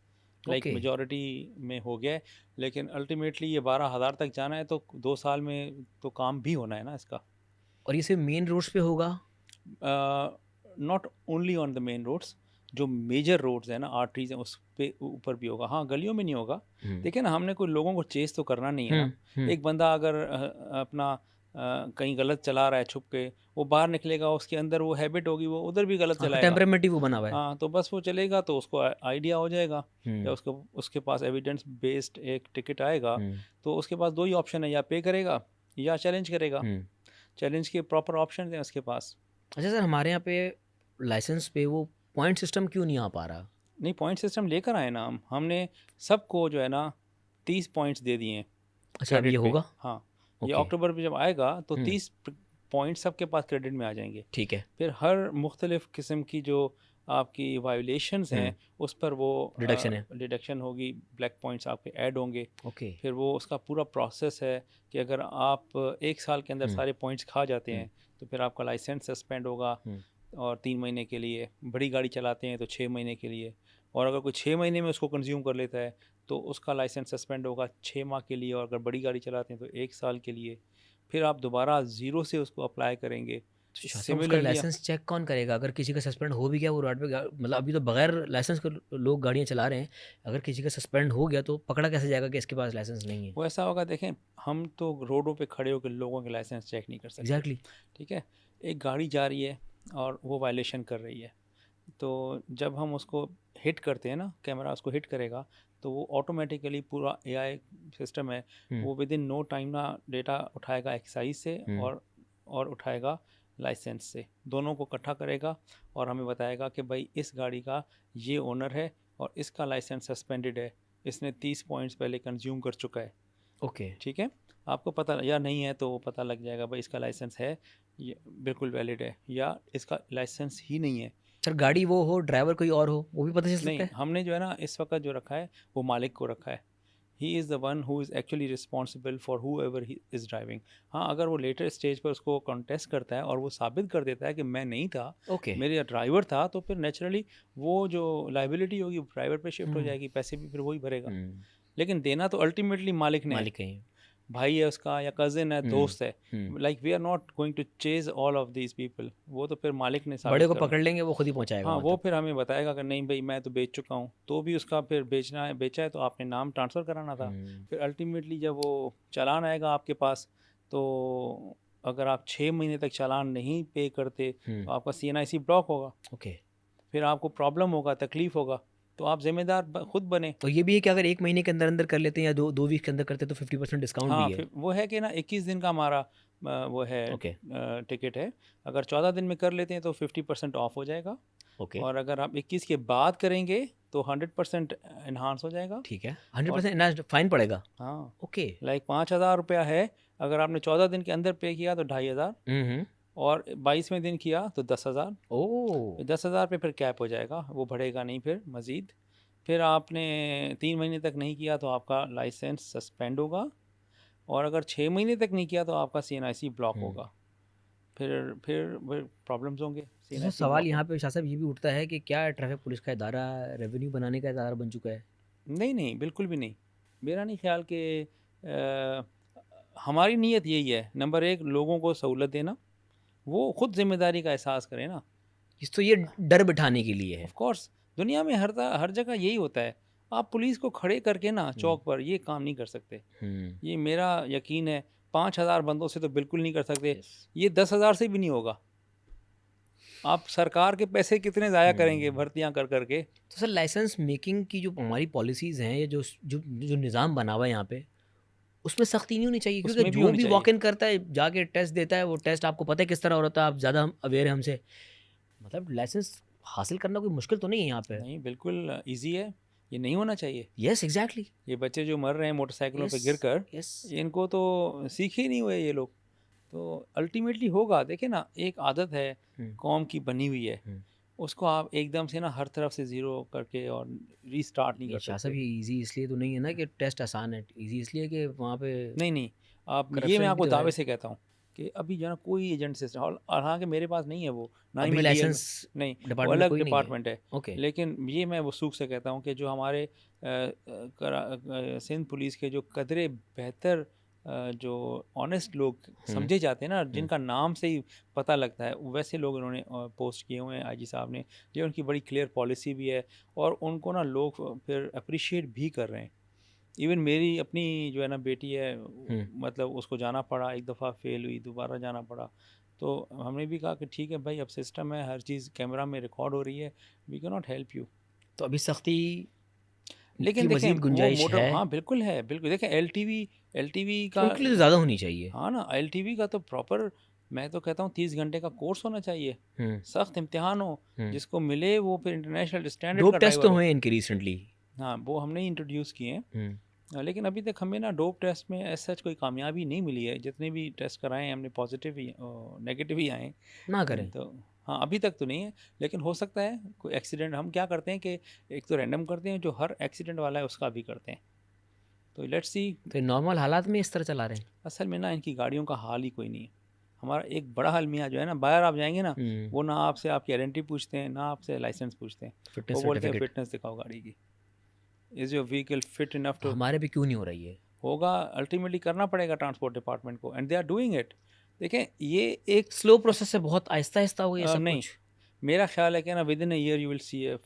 Like okay. मेजॉरिटी में हो गया है, लेकिन अल्टीमेटली ये 12,000 तक जाना है तो 2 साल में तो काम भी होना है ना इसका। और ये सिर्फ़ मेन रोड्स पे होगा? Not only on the main roads, जो मेजर रोड्स हैं ना, आर्टरीज हैं, उस पे ऊपर भी होगा। हाँ, गलियों में नहीं होगा। हुँ। देखिए ना, हमने कोई लोगों को चेस तो करना नहीं है हुँ, ना। हुँ। एक बंदा अगर अपना कहीं गलत चला रहा है छुप के, वो बाहर निकलेगा, उसके अंदर वो हैबिट होगी, वो उधर भी गलत आपका चलाएगा। टेम्परामेंट ही वो बना हुआ है। हाँ, तो बस वो चलेगा तो उसको आइडिया हो जाएगा, या हुँ, उसको उसके पास एविडेंस बेस्ड एक टिकट आएगा। हुँ, तो उसके पास दो ही ऑप्शन है, या पे करेगा या चैलेंज करेगा। हुँ। चैलेंज के प्रॉपर ऑप्शन हैं उसके पास। अच्छा सर हमारे यहाँ पे लाइसेंस पे वो पॉइंट सिस्टम क्यों नहीं आ पा रहा? नहीं, पॉइंट सिस्टम लेकर आए ना हम। हमने सबको जो है ना 30 पॉइंट्स दे दिए हैं अच्छा अब ये क्रेडिट पे। होगा? हाँ, ये ओके। अक्टूबर में जब आएगा तो हुँ, 30 पॉइंट सबके पास क्रेडिट में आ जाएंगे। ठीक है। फिर हर मुख्तलिफ किस्म की जो आपकी वायोलेशंस हुँ, हैं उस पर वो डिडक्शन है। डिडक्शन होगी, ब्लैक पॉइंट्स आपके ऐड होंगे। ओके। फिर वो उसका पूरा प्रोसेस है कि अगर आप 1 साल के अंदर हुँ, सारे पॉइंट्स खा जाते हुँ, हैं तो फिर आपका लाइसेंस सस्पेंड होगा, हुँ। और 3 महीने के लिए। बड़ी गाड़ी चलाते हैं तो 6 महीने के लिए। और अगर कोई 6 महीने में उसको कंज़्यूम कर लेता है तो उसका लाइसेंस सस्पेंड होगा 6 माह के लिए, और अगर बड़ी गाड़ी चलाते हैं तो 1 साल के लिए। फिर आप दोबारा ज़ीरो से उसको अप्लाई करेंगे। अच्छा तो उसका सिमिलरली लाइसेंस चेक कौन करेगा? अगर किसी का सस्पेंड हो भी गया वो रोड पे मतलब अभी तो बगैर लाइसेंस के लोग गाड़ियाँ चला रहे हैं। अगर किसी का सस्पेंड हो गया तो पकड़ा कैसे जाएगा कि इसके पास लाइसेंस नहीं है? वो ऐसा होगा, देखें हम तो रोडों पे खड़े होकर लोगों के लाइसेंस चेक नहीं कर सकते। एग्ज़ैक्टली। ठीक है? एक गाड़ी जा रही है और वो वायलेशन कर रही है, तो जब हम उसको हिट करते हैं ना, कैमरा उसको हिट करेगा, तो वो ऑटोमेटिकली पूरा एआई सिस्टम है, हुँ, वो विद इन नो टाइम ना डेटा उठाएगा एक्साइज से हुँ। और उठाएगा लाइसेंस से, दोनों को इकट्ठा करेगा और हमें बताएगा कि भाई इस गाड़ी का ये ओनर है और इसका लाइसेंस सस्पेंडेड है, इसने 30 पॉइंट्स पहले कंज्यूम कर चुका है। ओके। ठीक है? आपको पता या नहीं है तो वो पता लग जाएगा भाई इसका लाइसेंस है, ये बिल्कुल वैलिड है, या इसका लाइसेंस ही नहीं है। सर गाड़ी वो हो, ड्राइवर कोई और हो, वो भी पता चल सकता नहीं, है? हमने जो है ना इस वक़्त जो रखा है वो मालिक को रखा है। He is the one who is actually responsible for whoever he is driving. हाँ, अगर वो लेटर स्टेज पर उसको कॉन्टेस्ट करता है और वो साबित कर देता है कि मैं नहीं था, ओके। मेरा ड्राइवर था, तो फिर नेचुरली वो जो लायबिलिटी होगी वो ड्राइवर पे शिफ्ट हो हुँ, जाएगी, पैसे भी फिर वही भरेगा। हुँ। लेकिन देना तो अल्टीमेटली मालिक ने है। मालिक कहीं। भाई है उसका या कज़िन है, हुँ, दोस्त है। Hmm. Like we are not going to chase all of these people, वो तो फिर मालिक ने बड़े साबित को करना। पकड़ लेंगे, वो खुद ही पहुँचाएगा हाँ, वहाँ वो तक। फिर हमें बताएगा कि नहीं भई मैं तो बेच चुका हूँ, तो भी उसका फिर बेचना है, बेचा है तो आपने नाम ट्रांसफ़र कराना था। हुँ, फिर अल्टीमेटली जब वो चालान आएगा आपके पास, तो अगर आप 6 महीने तक चालान नहीं पे करते हुँ। तो आपका सीएनआईसी ब्लॉक होगा, ओके। फिर आपको प्रॉब्लम होगा, तकलीफ़ होगा, तो आप ज़िम्मेदार खुद बने। और ये भी है कि अगर 1 महीने के अंदर-अंदर कर लेते हैं या 2 वीक के अंदर करते हैं तो 50% डिस्काउंट हाँ, भी है। फिर वो है कि ना 21 दिन का हमारा वो है ओके, टिकट है। अगर 14 दिन में कर लेते हैं तो 50% ऑफ हो जाएगा, ओके, और अगर आप 21 के बाद करेंगे तो 100% एनहांस हो जाएगा। ठीक है। और 100% ना फाइन पड़ेगा? हाँ, ओके। लाइक 5,000 रुपया है, अगर आपने 14 दिन के अंदर पे किया तो 2,500, हुँ, हुँ। और 22वें दिन किया तो 10,000। ओह! फिर 10,000 पे फिर कैप हो जाएगा, वो बढ़ेगा नहीं फिर मज़ीद। फिर आपने 3 महीने तक नहीं किया तो आपका लाइसेंस सस्पेंड होगा, और अगर 6 महीने तक नहीं किया तो आपका सीएनआईसी ब्लॉक हुँ। होगा। फिर प्रॉब्लम्स होंगे। सीन तो ऐसे ही सवाल हुआ। यहाँ पे शाह साहब ये भी उठता है कि क्या ट्रैफिक पुलिस का इदारा रेवेन्यू बनाने का इदारा बन चुका है? नहीं, नहीं, बिल्कुल भी नहीं। मेरा नहीं ख़्याल कि हमारी नीयत यही है, नंबर 1 लोगों को सहूलत देना, वो खुद ज़िम्मेदारी का एहसास करें ना। इस तो ये डर बिठाने के लिए है। ऑफ़ कोर्स दुनिया में हर जगह यही होता है। आप पुलिस को खड़े करके ना हुँ, चौक पर ये काम नहीं कर सकते। हुँ, ये मेरा यकीन है, 5,000 बंदों से तो बिल्कुल नहीं कर सकते। यस। ये 10,000 से भी नहीं होगा। आप सरकार के पैसे कितने ज़ाया करेंगे हुँ। भर्तियाँ कर कर के। तो सर लाइसेंस मेकिंग की जो हमारी पॉलिसीज़ हैं, ये जो निज़ाम बना हुआ है यहाँ पे, उसमें सख्ती नहीं होनी चाहिए क्योंकि उसमें भी जो होनी भी चाहिए। वॉक इन करता है, जाके टेस्ट देता है, वो टेस्ट आपको पता है किस तरह हो रहा है, आप ज़्यादा अवेयर है हमसे। मतलब लाइसेंस हासिल करना कोई मुश्किल तो नहीं है यहाँ पे। नहीं, बिल्कुल ईज़ी है। ये नहीं होना चाहिए। Yes, exactly. ये बच्चे जो मर रहे हैं मोटरसाइकिलों पे यस, गिरकर, यस। इनको तो सीखे ही नहीं हुए ये लोग। तो अल्टीमेटली होगा, देखिए ना, एक आदत है हुँ, कौम की बनी हुई है, हुँ। उसको आप एकदम से ना हर तरफ से ज़ीरो करके और रीस्टार्ट नहीं ये कर शाह साहब सकते। ये ईज़ी इसलिए तो नहीं है ना कि टेस्ट आसान है। ईज़ी इसलिए है कि वहाँ पे नहीं, नहीं, आप ये मैं करप्शन भी आपको तो है। दावे से कहता हूँ कि अभी जो है ना कोई एजेंट सिस्टम, और हालाँकि मेरे पास नहीं है वो, ना ही अभी मैं डीएल में, लाइसेंस नहीं, वो डिपार्टमेंट में अलग कोई नहीं है। डिपार्टमेंट है। ओके। लेकिन ये मैं वसूख से कहता हूँ कि जो हमारे सिंध पुलिस के जो कदरे बेहतर जो ऑनेस्ट लोग हुँ, समझे जाते हैं ना, हुँ। जिनका नाम से ही पता लगता है, वैसे लोग इन्होंने पोस्ट किए हुए हैं आईजी साहब ने। ये उनकी बड़ी क्लियर पॉलिसी भी है और उनको ना लोग फिर अप्रिशिएट भी कर रहे हैं। इवन मेरी अपनी जो है ना बेटी है, हुँ। मतलब उसको जाना पड़ा, एक दफ़ा फेल हुई, दोबारा जाना पड़ा। तो हमने भी कहा कि ठीक है भाई, अब सिस्टम है, हर चीज़ कैमरा में रिकॉर्ड हो रही है, we can not help you. तो अभी सख्ती की लेकिन देखें मज़ीद वो गुंजाइश मोटर, है। हाँ बिल्कुल है, बिल्कुल। देखें एलटीवी का, उनके लिए तो ज़्यादा होनी चाहिए। हाँ ना, एलटीवी का तो प्रॉपर, मैं तो कहता हूँ 30 घंटे का कोर्स होना चाहिए, हुँ, सख्त इम्तिहान हो, हुँ। जिसको मिले वो फिर इंटरनेशनल स्टैंडर्ड का डोप टेस्ट तो ड्राइवर हो। हुए इनके रिसेंटली। हाँ, वो हमने इंट्रोड्यूस किए हैं। हुँ, लेकिन अभी तक हमें ना डोप टेस्ट में एज़ सच कोई कामयाबी नहीं मिली है। जितने भी टेस्ट कराए हैं हमने, पॉजिटिव ही नेगेटिव ही आए ना हैं। करें। तो हाँ, अभी तक तो नहीं है, लेकिन हो सकता है कोई एक्सीडेंट। हम क्या करते हैं कि एक तो रैंडम करते हैं, जो हर एक्सीडेंट वाला है उसका भी करते हैं। तो लेट्स सी। तो ये नॉर्मल हालात में इस तरह चला रहे हैं। असल में ना इनकी गाड़ियों का हाल ही कोई नहीं है। हमारा एक बड़ा अलमिया जो है ना, बाहर आप जाएँगे ना, हुँ, वो ना आपसे आपकी आइडेंटिटी पूछते हैं, ना आपसे लाइसेंस पूछते हैं। वो फिटनेस बोलते हैं सर्टिफिकेट। फिटनेस दिखाओ गाड़ी की। Is your vehicle fit enough तो टू। हमारे पे क्यों नहीं हो रही है? होगा, अल्टीमेटली करना पड़ेगा ट्रांसपोर्ट डिपार्टमेंट को, and they are doing it. देखें ये एक स्लो प्रोसेस है, बहुत आहिस्ता-आहिस्ता होगा ये सब नहीं, कुछ। मेरा ख्याल है कि ना with in a year you will see a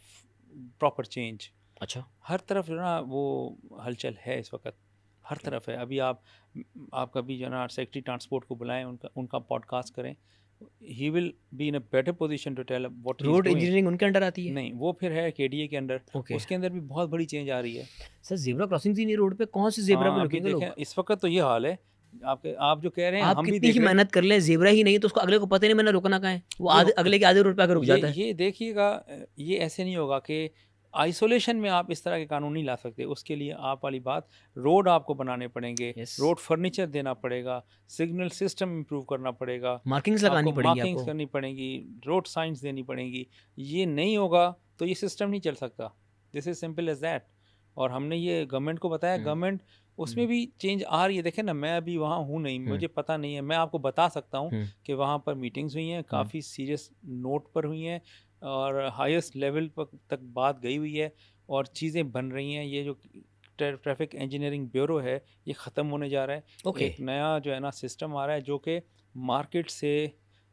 proper change. अच्छा। हर तरफ जो ना वो हलचल है इस वक्त, हर ओके। तरफ है। अभी आप कभी जो ना सेक्रेटरी ट्रांसपोर्ट को बुलाएं, उनका उनका पॉडकास्ट करें, he will be in a better position to tell what he is road doing. Engineering उनके अंडर आती है? नहीं, वो फिर है केडीए के अंडर, ओके। उसके अंदर भी बहुत बड़ी चेंज आ रही है। सर ज़ेब्रा क्रॉसिंग्स ही नहीं है रोड पे, कौन से ज़ेब्रा पे हाँ, अभी रुकेंगे देखें लोग? इस वक्त तो ये हाल है, आप जो कह रहे हैं आप हम भी कितनी देख ही रहे हैं। मेहनत कर लें, ज़ेब्रा ही नहीं है तो उसको अगले को पता ही नहीं मैंने रुकना कहाँ है। वो ये आधे हो अगले के आधे रोड पे आके रुक जाता है। ये देखिएगा, ये ऐसे नहीं होगा कि आइसोलेशन में आप इस तरह के कानून नहीं ला सकते। उसके लिए आप वाली बात, रोड आपको बनाने पड़ेंगे, यस। रोड फर्नीचर देना पड़ेगा, सिग्नल सिस्टम इम्प्रूव करना पड़ेगा, मार्किंग्स आपको लगानी पड़ेगी मार्किंग्स आपको। करनी पड़ेंगी, रोड साइंस देनी पड़ेंगी। ये नहीं होगा तो ये सिस्टम नहीं चल सकता। This is simple as that. और हमने ये गवर्नमेंट को बताया, हुँ, गवर्नमेंट उसमें हुँ, भी चेंज आ रही है। देखें ना, मैं अभी वहाँ हूँ नहीं, हुँ, मुझे पता नहीं है। मैं आपको बता सकता हूँ हुँ, कि वहाँ पर मीटिंग्स हुई हैं, हुँ। काफ़ी सीरियस नोट पर हुई हैं और हाईएस्ट लेवल पर तक बात गई हुई है और चीज़ें बन रही हैं। ये जो ट्रैफिक इंजीनियरिंग ब्यूरो है, ये ख़त्म होने जा रहा है। ओके। एक नया जो है ना सिस्टम आ रहा है, जो कि मार्केट से,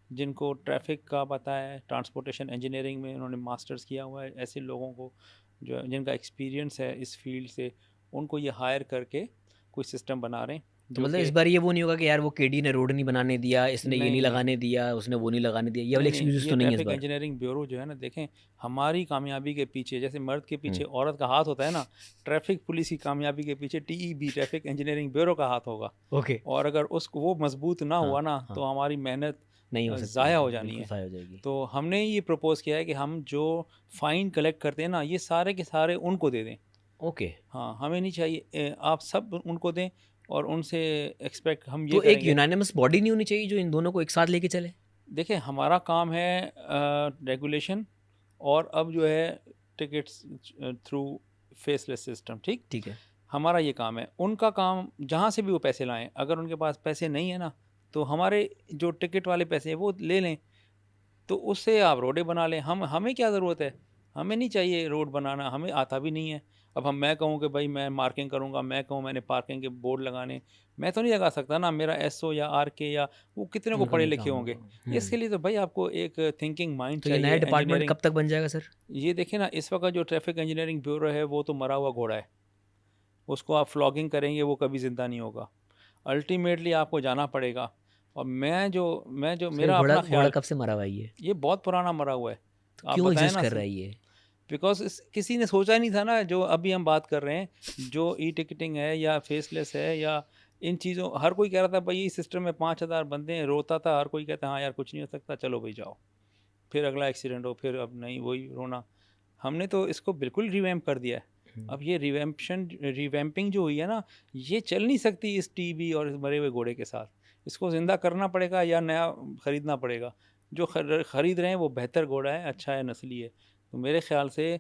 जिनको ट्रैफिक का पता है, ट्रांसपोर्टेशन इंजीनियरिंग में उन्होंने मास्टर्स किया हुआ है, ऐसे लोगों को जो जिनका एक्सपीरियंस है इस फील्ड से, उनको ये हायर करके कोई सिस्टम बना रहे हैं तो जो मतलब इस कि बार ये वो नहीं होगा कि यार वो केडी ने रोड नहीं बनाने दिया, इसने ये नहीं नहीं, नहीं, लगाने दिया, उसने वो नहीं लगाने दिया। ये वाले नहीं, नहीं, एक्सक्यूज़ेज़ ये तो नहीं है इस ट्रैफिक बार। इंजीनियरिंग ब्यूरो जो है ना, देखें हमारी कामयाबी के पीछे, जैसे मर्द के हुँ, पीछे औरत का हाथ होता है ना, ट्रैफिक पुलिस की कामयाबी के पीछे टीईबी, ट्रैफिक इंजीनियरिंग ब्यूरो का हाथ होगा। ओके। और अगर उसको वो मजबूत ना हाँ, हुआ ना, हाँ। तो हमारी मेहनत नहीं हो सकती, ज़ाया हो जानी बिल्कुल है। ज़ाया हो जाएगी। तो हमने ये प्रपोज़ किया है कि हम जो फ़ाइन कलेक्ट करते हैं ना, ये सारे के सारे उनको दे दें। ओके। हाँ, हमें नहीं चाहिए, आप सब उनको दें और उनसे एक्सपेक्ट हम ये तो एक करेंगे। यूनानिमस बॉडी नहीं होनी चाहिए जो इन दोनों को एक साथ लेके चले? देखिए हमारा काम है रेगुलेशन, और अब जो है टिकट्स थ्रू फेसलेस सिस्टम, ठीक। ठीक है। हमारा ये काम है। उनका काम जहाँ से भी वो पैसे लाएं, अगर उनके पास पैसे नहीं है ना, तो हमारे जो टिकट वाले पैसे हैं वो ले लें, तो उससे आप रोडें बना लें। हमें क्या ज़रूरत है? हमें नहीं चाहिए रोड बनाना, हमें आता भी नहीं है। अब मैं कहूँ कि भाई मैं मार्किंग करूँगा, मैं कहूँ मैंने पार्किंग के बोर्ड लगाने, मैं तो नहीं लगा सकता ना। मेरा एसओ या आरके या वो कितने को उनका पढ़े नहीं लिखे काम होंगे। होगा। इसके लिए तो भाई आपको एक थिंकिंग माइंड तो ये नया चाहिए, डिपार्टमेंट इंजीनियरिंग। कब तक बन जाएगा सर? ये देखिए ना, इस वक़्त जो ट्रैफ़िक इंजीनियरिंग ब्यूरो है वो तो मरा हुआ घोड़ा है। उसको आप फ्लॉगिंग करेंगे वो कभी ज़िंदा नहीं होगा। अल्टीमेटली आपको जाना पड़ेगा। और मैं जो सर ये मेरा घोड़ा अपना घोड़ा ख़्याल, कब से मरा हुआ है ये? ये बहुत पुराना मरा हुआ है। तो आप क्यों बताएँ एग्ज़िस्ट ना कर रहा है ये? बिकॉज़ इस किसी ने सोचा नहीं था ना, जो अभी हम बात कर रहे हैं, जो ई-टिकटिंग है या फेसलेस है या इन चीज़ों, हर कोई कह रहा था भई इस सिस्टम में 5000 बंदे हैं, रोता था, हर कोई कहता हाँ यार कुछ नहीं हो सकता, चलो भई जाओ। फिर अगला एक्सीडेंट हो, फिर अब नहीं वही रोना। हमने तो इसको बिल्कुल रिवैम्प कर दिया है। हुँ। अब ये रिवैम्पिंग जो हुई है ना, ये चल नहीं सकती इस टीबी और इस मरे हुए घोड़े के साथ। इसको ज़िंदा करना पड़ेगा या नया खरीदना पड़ेगा। जो खरीद रहे हैं वो बेहतर घोड़ा है, अच्छा है, नस्ली है। तो मेरे ख़्याल से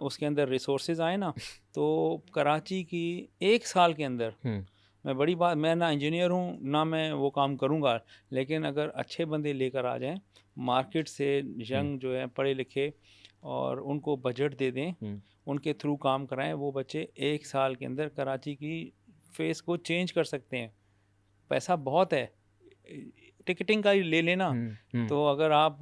उसके अंदर रिसोर्सेज़ आए ना, तो कराची की 1 साल के अंदर, हुँ, मैं ना इंजीनियर हूँ, ना मैं वो काम करूँगा, लेकिन अगर अच्छे बंदे लेकर आ जाएँ, मार्केट से हुँ, यंग जो हैं पढ़े लिखे, और उनको बजट दे दें, हुँ। उनके थ्रू काम कराएँ, वो बच्चे 1 साल के अंदर कराची की फ़ेस को चेंज कर सकते हैं। पैसा बहुत है। टिकटिंग का ही ले लेना, हुँ, हुँ। तो अगर आप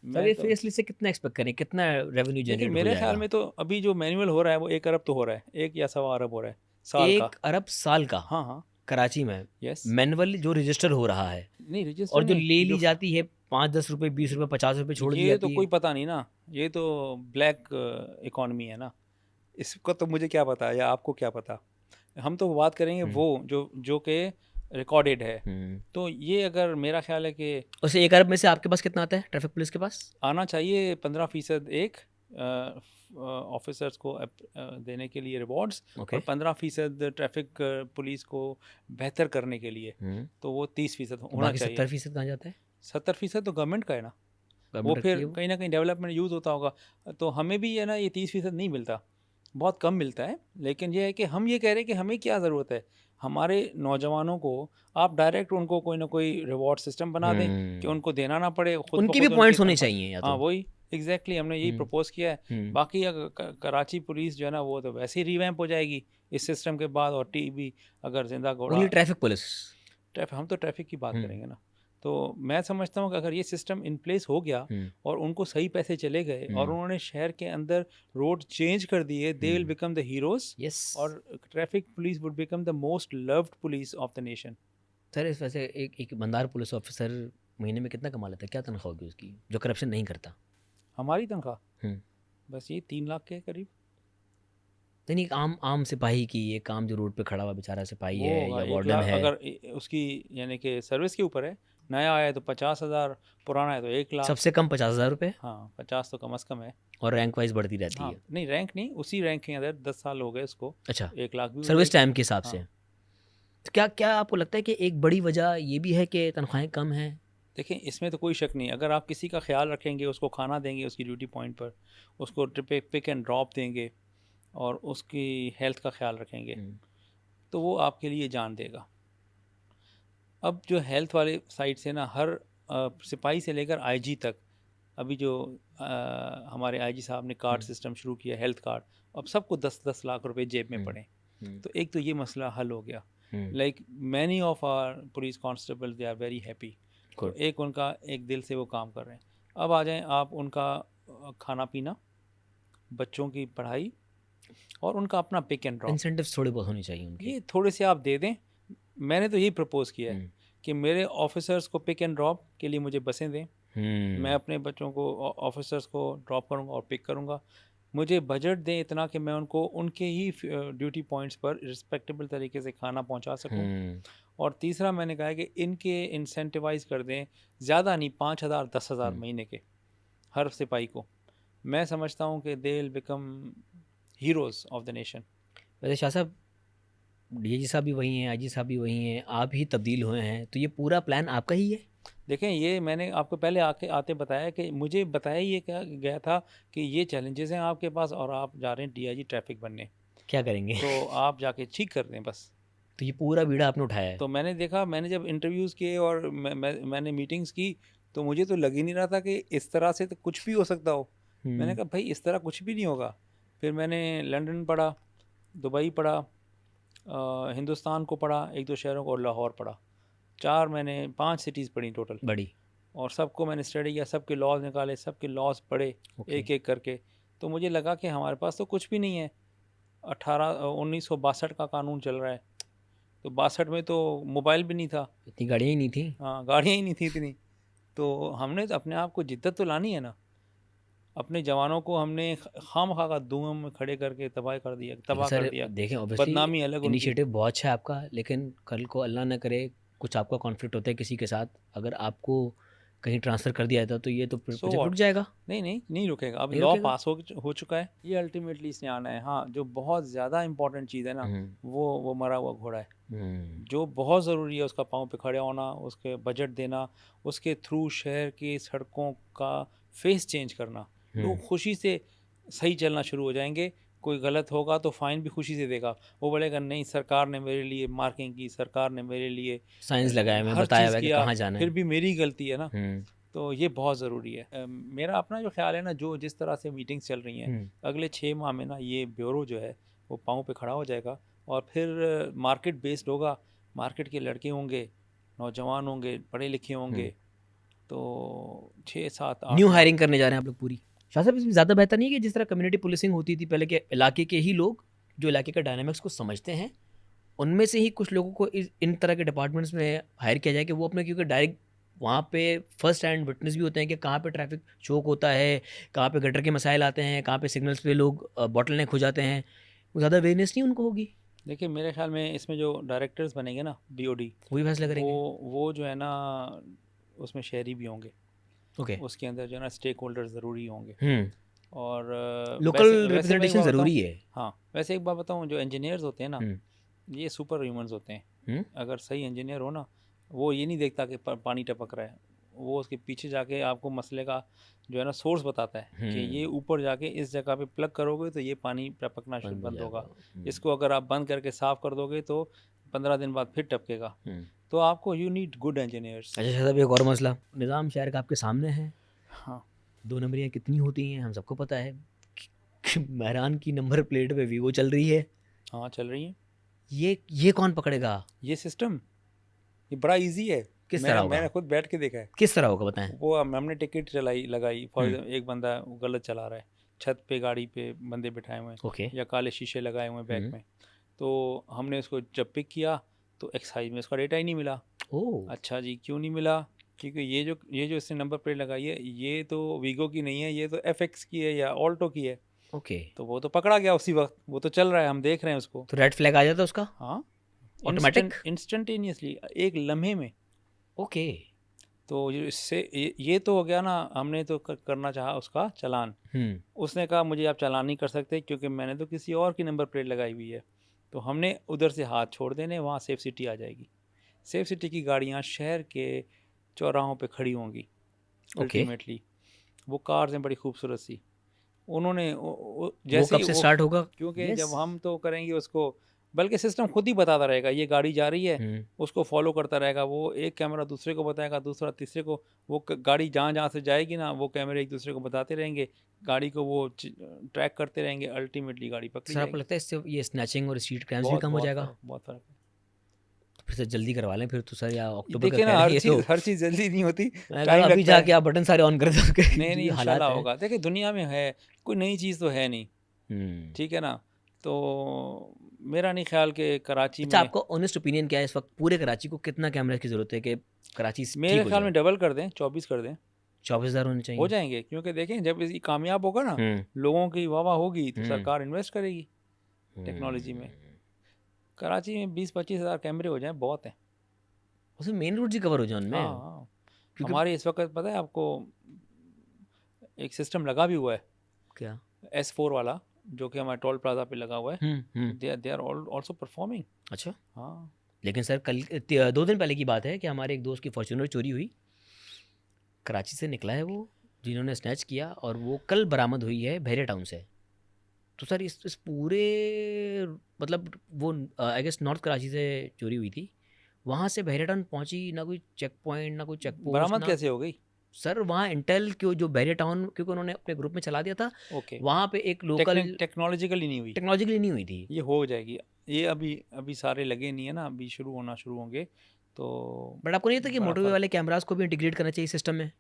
तब मैं ये तो फेसलिस्ट से कितना एक्सपेक्ट करें? कितना रेवेन्यू देखिए जनरेट हो मेरे ख़्याल जाएगा? में तो अभी जो मैनुअल हो रहा है वो 1 अरब तो हो रहा है, 1 या सवा अरब हो रहा है, साल का। 1 अरब साल का हाँ, हाँ, कराची में यस। मैनुअल जो रजिस्टर हो रहा है नहीं रजिस्टर और जो नहीं, ले जो ली जाती है 5-10 रुपए, 20 रुपए, 50 रुपए छोड़ दी ये तो जाती कोई है। पता नहीं ना, ये तो ब्लैक इकॉनमी है ना, इसका तो मुझे क्या पता या आपको क्या पता। हम तो बात करेंगे हुँ, वो जो जो कि रिकॉर्डेड है। हुँ। तो ये अगर मेरा ख़्याल है कि वैसे 1 अरब में से आपके पास कितना आता है ट्रैफिक पुलिस के पास? आना चाहिए 15% एक ऑफिसर्स को देने के लिए रिवॉर्ड्स, और ओके। 15% ट्रैफिक पुलिस को बेहतर करने के लिए, हुँ। तो वो 30% तो होना बाकी चाहिए। 70% कहाँ जाता है? 70% तो गवर्नमेंट का है ना, वो गवर्नमेंट रखती फिर है वो? कहीं ना कहीं डेवलपमेंट यूज़ होता होगा। तो हमें भी है ना ये 30% नहीं मिलता, बहुत कम मिलता है। लेकिन ये है कि हम ये कह रहे हैं कि हमें क्या ज़रूरत है, हमारे नौजवानों को आप डायरेक्ट उनको कोई ना कोई रिवॉर्ड सिस्टम बना दें कि हुँ। उनको देना ना पड़े, खुद ब उनके भी खुद उनकी पॉइंट्स होने तनख्वाह। चाहिए या हाँ तो। वही एग्जैक्टली हमने यही हुँ, प्रपोज किया है। हुँ। बाकी अगर कराची पुलिस जो है ना वो तो वैसे ही रिवैम्प हो जाएगी इस सिस्टम के बाद, और टीबी अगर जिंदा घोड़ा ओनली ट्रैफिक पुलिस। हम तो ट्रैफिक की बात हुँ, करेंगे ना। तो मैं समझता हूँ कि अगर ये सिस्टम इन प्लेस हो गया हुँ, और उनको सही पैसे चले गए और हुँ, उन्होंने शहर के अंदर रोड चेंज कर दिए, they will hmm. Become the heroes, yes. और traffic police would become the most loved police of the nation. Sir इस वैसे एक एक ईमानदार पुलिस ऑफिसर महीने में कितना कमा लेता है? क्या तनख्वाह होगी उसकी? जो करप्शन नहीं करता? हमारी तनख्वाह हुँ। बस ये 3 लाख के करीब। नहीं, नहीं, आम आम सिपाही की, एक आम जो रोड पे खड़ा हुआ बेचारा सिपाही वो है होगा या 1 लाख, वार्डन है। अगर उसकी यानी कि सर्विस के ऊपर है। नया आया है तो 50,000, पुराना है तो 1 लाख। सबसे कम 50,000 रुपए हाँ 50 तो कम अज़ कम है। और रैंक वाइज़ बढ़ती रहती हाँ है। नहीं रैंक नहीं, उसी रैंक के अंदर 10 साल हो गए उसको, अच्छा, 1 लाख भी हो सर्विस जाएगी। टाइम के हिसाब से। हाँ तो क्या क्या आपको लगता है कि एक बड़ी वजह ये भी है कि तनख्वाहें कम हैं? देखें इसमें तो कोई शक नहीं, अगर आप किसी का ख्याल रखेंगे, उसको खाना देंगे उसकी ड्यूटी पॉइंट पर, उसको ट्रिप पिक एंड ड्रॉप देंगे, और उसकी हेल्थ का ख्याल रखेंगे, हुँ, तो वो आपके लिए जान देगा। अब जो हेल्थ वाले साइड से ना, हर सिपाही से लेकर आईजी तक, अभी जो हमारे आईजी साहब ने कार्ड हुँ, सिस्टम शुरू किया, हेल्थ कार्ड, अब सबको 10-10 लाख रुपए जेब में हुँ, पड़े। हुँ, तो एक तो ये मसला हल हो गया। Hmm, like many of our police constable they are very happy. तो गुड। एक उनका एक दिल से वो काम कर रहे हैं। अब आ जाएं आप उनका खाना पीना, बच्चों की पढ़ाई, और उनका अपना पिक एंड ड्रॉप, इंसेंटिव्स थोड़े बहुत होने चाहिए उनके। ये थोड़े से आप दे दें। मैंने तो यही प्रपोज़ किया है हुँ, कि मेरे ऑफिसर्स को पिक एंड ड्रॉप के लिए मुझे बसें दें, मैं हुँ, अपने बच्चों को ऑफिसर्स को ड्रॉप करूँगा और पिक करूँगा। मुझे बजट दें इतना कि मैं उनको उनके ही ड्यूटी पॉइंट्स पर रिस्पेक्टेबल तरीके से खाना पहुँचा सकूँ। हुँ, और तीसरा मैंने कहा है कि इनके इंसेंटिवाइज़ कर दें, ज़्यादा नहीं, 5,000 10,000 हुँ। महीने के हर सिपाही को। मैं समझता हूँ कि they will become heroes of the nation. वैसे शाह साहब डीआईजी साहब भी वही हैं, आईजी साहब भी वही हैं, आप ही तब्दील हुए हैं, तो ये पूरा प्लान आपका ही है? देखें ये मैंने आपको पहले आते बताया कि मुझे बताया ये क्या गया था कि ये चैलेंजेस हैं आपके पास और आप जा रहे हैं डीआईजी ट्रैफिक बनने, क्या करेंगे? तो आप जाके ठीक कर दें बस। तो ये पूरा बीड़ा आपने उठाया है। तो मैंने देखा, मैंने जब इंटरव्यूज़ किए और मैंने मीटिंग्स की, तो मुझे तो लग ही नहीं रहा था कि इस तरह से तो कुछ भी हो सकता हो। मैंने कहा भाई इस तरह कुछ भी नहीं होगा। फिर मैंने लंदन पढ़ा, दुबई पढ़ा, हिंदुस्तान को पढ़ा, 1-2 शहरों को, और लाहौर पढ़ा। 5 सिटीज़ पढ़ी टोटल, बड़ी। और सबको मैंने स्टडी किया, सबके लॉज निकाले, सबके लॉज पढ़े ओके। एक एक करके। तो मुझे लगा कि हमारे पास तो कुछ भी नहीं है। 1962 का कानून चल रहा है, तो 62 में तो मोबाइल भी नहीं था, इतनी गाड़ियाँ ही नहीं थी। हाँ गाड़ियाँ ही नहीं थी इतनी। तो हमने तो अपने आप को जिद्दत तो लानी है ना। अपने जवानों को हमने खामखा का धुआं में खड़े करके तबाह कर दिया, लेकिन तबाह कर सर दिया। देखें, ऑब्वियसली बदनामी अलग उनकी। इनिशिएटिव बहुत अच्छा है आपका, लेकिन कल को अल्लाह ना करे कुछ आपका कॉन्फ्लिक्ट होता है किसी के साथ, अगर आपको कहीं ट्रांसफ़र कर दिया जाता तो ये तो फिर सो प्रोजेक्ट रुक व्हाट, जाएगा। नहीं रुकेगा। अब नहीं लॉ रुकेगा। पास हो चुका है, ये अल्टीमेटली इसने आना है। हाँ, जो बहुत ज़्यादा इंपॉर्टेंट चीज़ है ना, वो मरा हुआ घोड़ा है। जो बहुत ज़रूरी है उसका पाँव पे खड़े होना, उसके बजट देना, उसके थ्रू शहर की सड़कों का फेस चेंज करना। लोग खुशी से सही चलना शुरू हो जाएंगे। कोई गलत होगा तो फ़ाइन भी खुशी से देगा। वो बोलेगा नहीं, सरकार ने मेरे लिए मार्किंग की, सरकार ने मेरे लिए साइंस लगाया, मैं हर बताया चीज़ हुआ है कि किया, कहाँ जाना फिर है। भी मेरी गलती है ना। हम्म। तो ये बहुत ज़रूरी है। मेरा अपना जो ख्याल है ना, जो जिस तरह से मीटिंग्स चल रही हैं, अगले 6 माह में ना ये ब्यूरो जो है वो पाँव पे खड़ा हो जाएगा, और फिर मार्केट बेस्ड होगा। मार्केट के लड़के होंगे, नौजवान होंगे, पढ़े लिखे होंगे। तो 6-7-8 न्यू माह हायरिंग करने जा रहे हैं आप लोग पूरी। शाह साहब, इसमें ज़्यादा बेहतर नहीं है कि जिस तरह कम्युनिटी पुलिसिंग होती थी पहले के इलाके के ही लोग जो इलाके के डायनामिक्स को समझते हैं, उनमें से ही कुछ लोगों को इन तरह के डिपार्टमेंट्स में हायर किया जाए कि वो अपने, क्योंकि डायरेक्ट वहाँ पे फर्स्ट हैंड विटनेस भी होते हैं कि कहाँ पे ट्रैफिक चोक होता है, कहाँ पे गटर के मसाइल आते हैं, कहाँ पे सिग्नल्स पे लोग बॉटल नेक हो जाते हैं। वो ज़्यादा अवेयरनेस नहीं उनको होगी, देखिए, मेरे ख्याल में इसमें जो डायरेक्टर्स बनेंगे ना, बीओडी, वही फैसला करेंगे। वो जो है ना, उसमें शहरी भी होंगे। ओके। उसके अंदर जो है ना स्टेक होल्डर ज़रूरी होंगे। और लोकल वैसे वैसे मैं एक रिप्रेजेंटेशन बात बताऊं, ज़रूरी है। हाँ वैसे एक बात बताऊं, जो इंजीनियर्स होते हैं ना, ये सुपर ह्यूमंस होते हैं। अगर सही इंजीनियर हो ना, वो ये नहीं देखता कि पानी टपक रहा है, वो उसके पीछे जाके आपको मसले का जो है ना सोर्स बताता है कि ये ऊपर जाके इस जगह पे प्लग करोगे तो ये पानी टपकना बंद होगा, इसको अगर आप बंद करके साफ़ कर दोगे तो 15 दिन बाद फिर टपकेगा। तो आपको यू नीड गुड इंजीनियर्स। अच्छा शाह साहब, एक और मसला, निज़ाम शहर का आपके सामने है। हाँ 2 नंबरियाँ कितनी होती हैं हम सबको पता है। मेहरान की नंबर प्लेट पे वीवो चल रही है। हाँ चल रही है। ये कौन पकड़ेगा? ये सिस्टम, ये बड़ा इजी है। किस तरह होगा? मैंने खुद बैठ के देखा है। किस तरह होगा बताएं। वो हमने टिकट लगाई फॉर एक बंदा गलत चला रहा है, छत पे गाड़ी पे बंदे बिठाए हुए हैं, ओके। या काले शीशे लगाए हुए हैं बैक में, तो हमने उसको जब पिक किया तो एक्साइज में उसका डेटा ही नहीं मिला। ओह। अच्छा जी, क्यों नहीं मिला? क्योंकि ये जो इसने नंबर प्लेट लगाई है, ये तो वीगो की नहीं है, ये तो एफएक्स की है या ऑल्टो की है। ओके। तो वो तो पकड़ा गया उसी वक्त, वो तो चल रहा है, हम देख रहे हैं उसको। तो रेड फ्लैग आ जाता उसका हाँ, ऑटोमेटिक? इंस्टेंटेनियसली, एक लम्हे में। ओके। तो इससे ये तो हो गया ना, हमने तो करना चाहा उसका चालान। उसने कहा मुझे आप चालान नहीं कर सकते क्योंकि मैंने तो किसी और की नंबर प्लेट लगाई हुई है। तो हमने उधर से हाथ छोड़ देने, वहाँ सेफ सिटी आ जाएगी। सेफ सिटी की गाड़ियाँ शहर के चौराहों पे खड़ी होंगी अल्टीमेटली। वो कार्स हैं बड़ी खूबसूरत सी। उन्होंने जैसे वो कब से स्टार्ट होगा? क्योंकि जब हम तो करेंगे उसको, बल्कि सिस्टम खुद ही बताता रहेगा ये गाड़ी जा रही है, उसको फॉलो करता रहेगा। वो एक कैमरा दूसरे को बताएगा, दूसरा तीसरे को। वो गाड़ी जहाँ जहाँ से जाएगी ना, वो कैमरे एक दूसरे को बताते रहेंगे, गाड़ी को वो ट्रैक करते रहेंगे, अल्टीमेटली गाड़ी पकड़ी सर जाएगी। आपको लगता है इससे ये स्नैचिंग और स्ट्रीट क्राइम्स भी कम हो जाएगा? बहुत फ़र्क है। फिर से जल्दी करवा लें फिर तो सर, या अक्टूबर का देखिए ना, कह रहे हैं ये तो। हर चीज़ जल्दी नहीं होती, मैं टाइम अभी लगता जाके है। आप बटन सारे ऑन कर दोगे। नहीं ये हालात इंशाल्लाह है। होगा। देखिए दुनिया में है, कोई नई चीज़ तो है नहीं, ठीक है ना। तो मेरा नहीं ख्याल कि कराची अच्छा, में, आपका ऑनेस्ट ओपिनियन क्या है इस वक्त पूरे कराची को कितना कैमरा की ज़रूरत है कि कराची मेरे ठीक हो ख्याल में जाए? डबल कर दें, 24 कर दें, 24,000 होने हो चाहिए। जाएंगे। क्योंकि देखें जब ये कामयाब होगा ना, लोगों की वाह होगी, तो सरकार इन्वेस्ट करेगी टेक्नोलॉजी में। कराची में 20-25 हज़ार कैमरे हो जाएं, बहुत हैं। उसमें मेन रोड ही कवर हो जाए उनमें। हाँ क्योंकि हमारे इस वक्त पता है आपको, एक सिस्टम लगा भी हुआ है क्या? S4 वाला, जो कि हमारे टोल प्लाजा पे लगा हुआ है। They are also performing. अच्छा। हाँ लेकिन सर कल 2 दिन पहले की बात है कि हमारे एक दोस्त की फॉर्च्यूनर चोरी हुई। कराची से निकला है वो, जिन्होंने स्नैच किया, और वो कल बरामद हुई है बहरिया टाउन से। तो सर इस पूरे मतलब वो आई गेस नॉर्थ कराची से चोरी हुई थी, वहाँ से बहरिया टाउन पहुँची, ना कोई चेक पॉइंट ना कोई चेक पोस्ट बरामद ना। कैसे हो गई? सर वहाँ इंटेल क्यों जो बहरिया टाउन, क्योंकि उन्होंने अपने ग्रुप में चला दिया था, ओके, वहाँ पे एक लोकल टेक्नोलॉजिकली नहीं हुई। टेक्नोलॉजिकली नहीं हुई थी। ये हो जाएगी, ये अभी अभी सारे लगे नहीं है ना, अभी शुरू होंगे तो बट आपको नहीं था कि बड़ा मोटरवे फ़र्क। वाले कैमरास को भी इंटीग्रेट करना चाहिए सिस्टम में?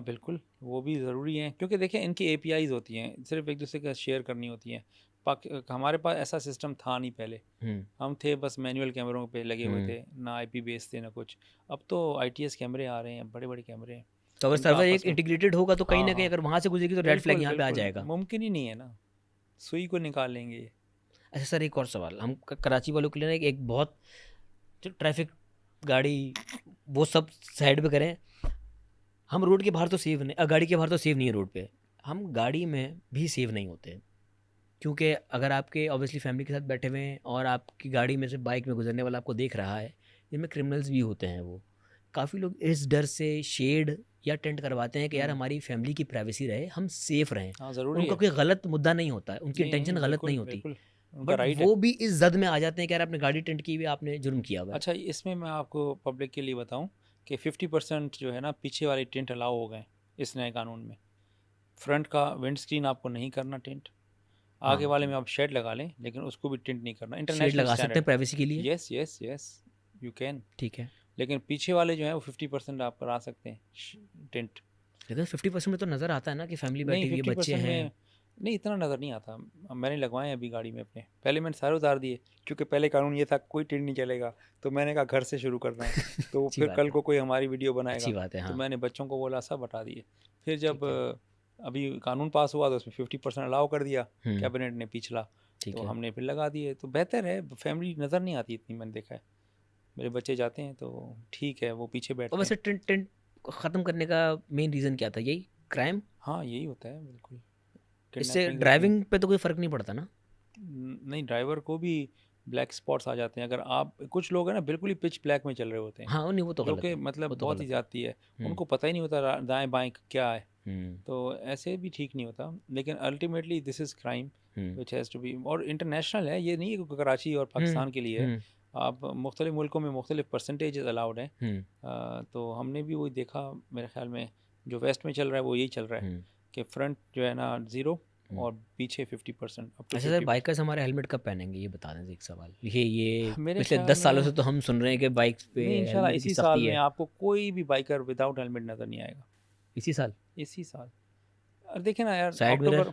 बिल्कुल वो भी ज़रूरी है, क्योंकि देखिए इनकी एपीआईज होती हैं, सिर्फ एक दूसरे का शेयर करनी होती हैं। हमारे पास ऐसा सिस्टम था नहीं पहले, हम्म हम थे बस मैनुअल कैमरों पे लगे हुए हम्म। थे, ना आईपी बेस थे ना कुछ। अब तो आईटीएस कैमरे आ रहे हैं, बड़े बड़े कैमरे हैं, तो अगर इनका सर्वर एक आपस में। इंटीग्रेटेड होगा तो कहीं हाँ ना कहीं हाँ, अगर वहाँ से गुजरेगी तो रेड फ्लैग बिल्कुल यहाँ पे आ बिल्कुल, जाएगा। मुमकिन ही नहीं है ना, सुई को निकाल लेंगे ये। अच्छा सर, एक और सवाल, हम कराची वालों के लिए ना एक बहुत जो ट्रैफिक गाड़ी वो सब साइड पे करें, हम रोड के बाहर तो सेफ नहीं, गाड़ी के बाहर तो सेफ नहीं है रोड पे, हम गाड़ी में भी सेफ नहीं होते। क्योंकि अगर आपके ऑब्वियसली फैमिली के साथ बैठे हुए हैं और आपकी गाड़ी में से बाइक में गुजरने वाला आपको देख रहा है, जिनमें क्रिमिनल्स भी होते हैं, वो काफ़ी लोग इस डर से शेड या टेंट करवाते हैं कि यार हमारी फैमिली की प्राइवेसी रहे, हम सेफ रहें। हाँ और ज़रूरी उनका है। कोई गलत मुद्दा नहीं होता है, उनकी नहीं इंटेंशन नहीं, गलत बिल्कुल नहीं होती, बिल्कुल, उनका बट राइट है। वो भी इस जद में आ जाते हैं कि यार आपने गाड़ी टेंट की हुई है, आपने जुर्म किया हुआ है। अच्छा, इसमें मैं आपको पब्लिक के लिए बताऊं कि 50% जो है ना पीछे वाले टेंट अलाउ हो गए इस नए कानून में। फ्रंट का विंड स्क्रीन आपको नहीं करना टेंट, आगे हाँ, वाले में आप शेड लगा लें, लेकिन उसको भी टेंट नहीं करना, शेड इंटरनेशनल लगा सकते स्टैंडर्ड। हैं प्राइवेसी के लिए। Yes yes yes, you can. ठीक है, लेकिन पीछे वाले जो हैं वो 50% आप करा सकते हैं टेंट। लेकिन 50% में तो नज़र आता है ना कि फैमिली नहीं, बैठी हुई है, बच्चे 50% हैं। में नहीं, इतना नज़र नहीं आता। अब मैंने लगवाए हैं अभी गाड़ी में अपने, पहले मैंने सारे उतार दिए, क्योंकि पहले कानून ये था कोई टेंट नहीं चलेगा, तो मैंने कहा घर से शुरू करना है, तो अच्छी फिर बात कल है, को कोई हमारी वीडियो अच्छी बनाएगा, बात है, तो हाँ। मैंने बच्चों को बोला सब हटा दिए। फिर जब ठीक है। अभी कानून पास हुआ तो उसमें 50% अलाउ कर दिया हुँ, कैबिनेट ने पिछला, ठीक तो है। हमने फिर लगा दिए, तो बेहतर है, फैमिली नज़र नहीं आती इतनी, मैंने देखा है। मेरे बच्चे जाते हैं तो ठीक है, वो पीछे और बैठते हैं। वैसे टेंट टेंट ख़त्म करने का मेन रीज़न क्या था? यही क्राइम? हाँ यही होता है बिल्कुल, इससे किडनैपिंग होती है। ड्राइविंग पे तो कोई फ़र्क नहीं पड़ता ना? नहीं, ड्राइवर को भी ब्लैक स्पॉट्स आ जाते हैं, अगर आप, कुछ लोग हैं ना बिल्कुल ही पिच ब्लैक में चल रहे होते हैं, हाँ, नहीं वो तो जो गलत कि है, वो मतलब तो बहुत ही गलत है। ज़्यादती है, हुँ, उनको पता ही नहीं होता दाएं बाएं क्या है, हुँ, तो ऐसे भी ठीक नहीं होता। लेकिन अल्टीमेटली दिस इज़ क्राइम हुँ, विच हैज़ टू बी, और इंटरनेशनल है, ये नहीं है कि कराची और हुँ, पाकिस्तान के लिए है। हुँ, आप मुख्तलिफ मुल्कों में मुख्तलिफ परसेंटेज अलाउड हैं। हुँ, तो हमने भी वही देखा, मेरे ख्याल में जो वेस्ट में चल रहा है वो यही चल रहा है हुँ, कि फ्रंट जो है ना 0 हुँ। और पीछे 50%, अप टू अच्छा सर, 50%। बाइकर्स हमारे हेलमेट कब पहनेंगे, ये बता दें एक सवाल। ये मेरे पिछले ख्याल 10 सालों में से तो हम सुन रहे हैं कि बाइक्स पे नहीं, इंशाल्लाह हेलमेट की इसी सख्ती साल में है। आपको कोई भी बाइकर विदाउट हेलमेट नज़र नहीं आएगा, इसी साल? इसी साल। और देखें ना यार, साइड मिरर? अक्टूबर,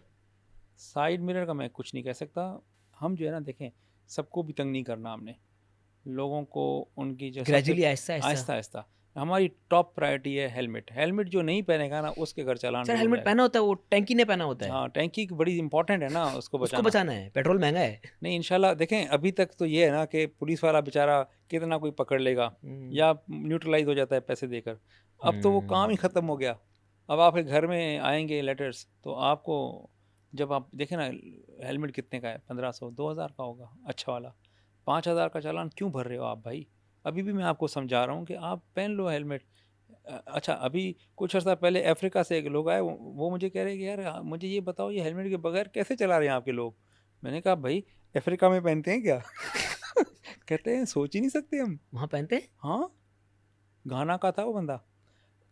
साइड मिरर का मैं कुछ नहीं कह सकता। हम जो है ना देखें, सबको भी तंग नहीं करना हमने, लोगों को उनकी जो सबसे ग्रेजुअली आहिस्ता-आहिस्ता। आहिस्ता आहिस्ता, हमारी टॉप प्रायोरिटी है हेलमेट। हेलमेट जो नहीं पहनेगा ना उसके घर चालान सर ज़रूर हेलमेट जाएगा। पहना होता है, वो टैंकी ने पहना होता है। हाँ, टैंकी की बड़ी इंपॉर्टेंट है ना, उसको उसको बचाना। बचाना है, पेट्रोल महँगा है। नहीं, इंशाल्लाह देखें, अभी तक तो ये है ना कि पुलिस वाला बेचारा कितना कोई पकड़ लेगा, हुँ, या न्यूट्रलाइज हो जाता है पैसे देकर। अब तो वो काम ही हुँ। ख़त्म हो गया। अब आपके घर में आएंगे लेटर्स, तो आपको, जब आप देखें ना हेलमेट कितने का है, 1500 2000 का होगा अच्छा वाला, 5000 का चालान क्यों भर रहे हो आप भाई? अभी भी मैं आपको समझा रहा हूँ कि आप पहन लो हेलमेट। अच्छा, अभी कुछ अर्सा पहले अफ्रीका से एक लोग आए, वो मुझे कह रहे हैं कि यार मुझे ये बताओ, ये हेलमेट के बगैर कैसे चला रहे हैं आपके लोग? मैंने कहा भाई, अफ्रीका में पहनते हैं क्या? कहते हैं सोच ही नहीं सकते हम। वहाँ पहनते हैं? हाँ, घाना का था वो बंदा।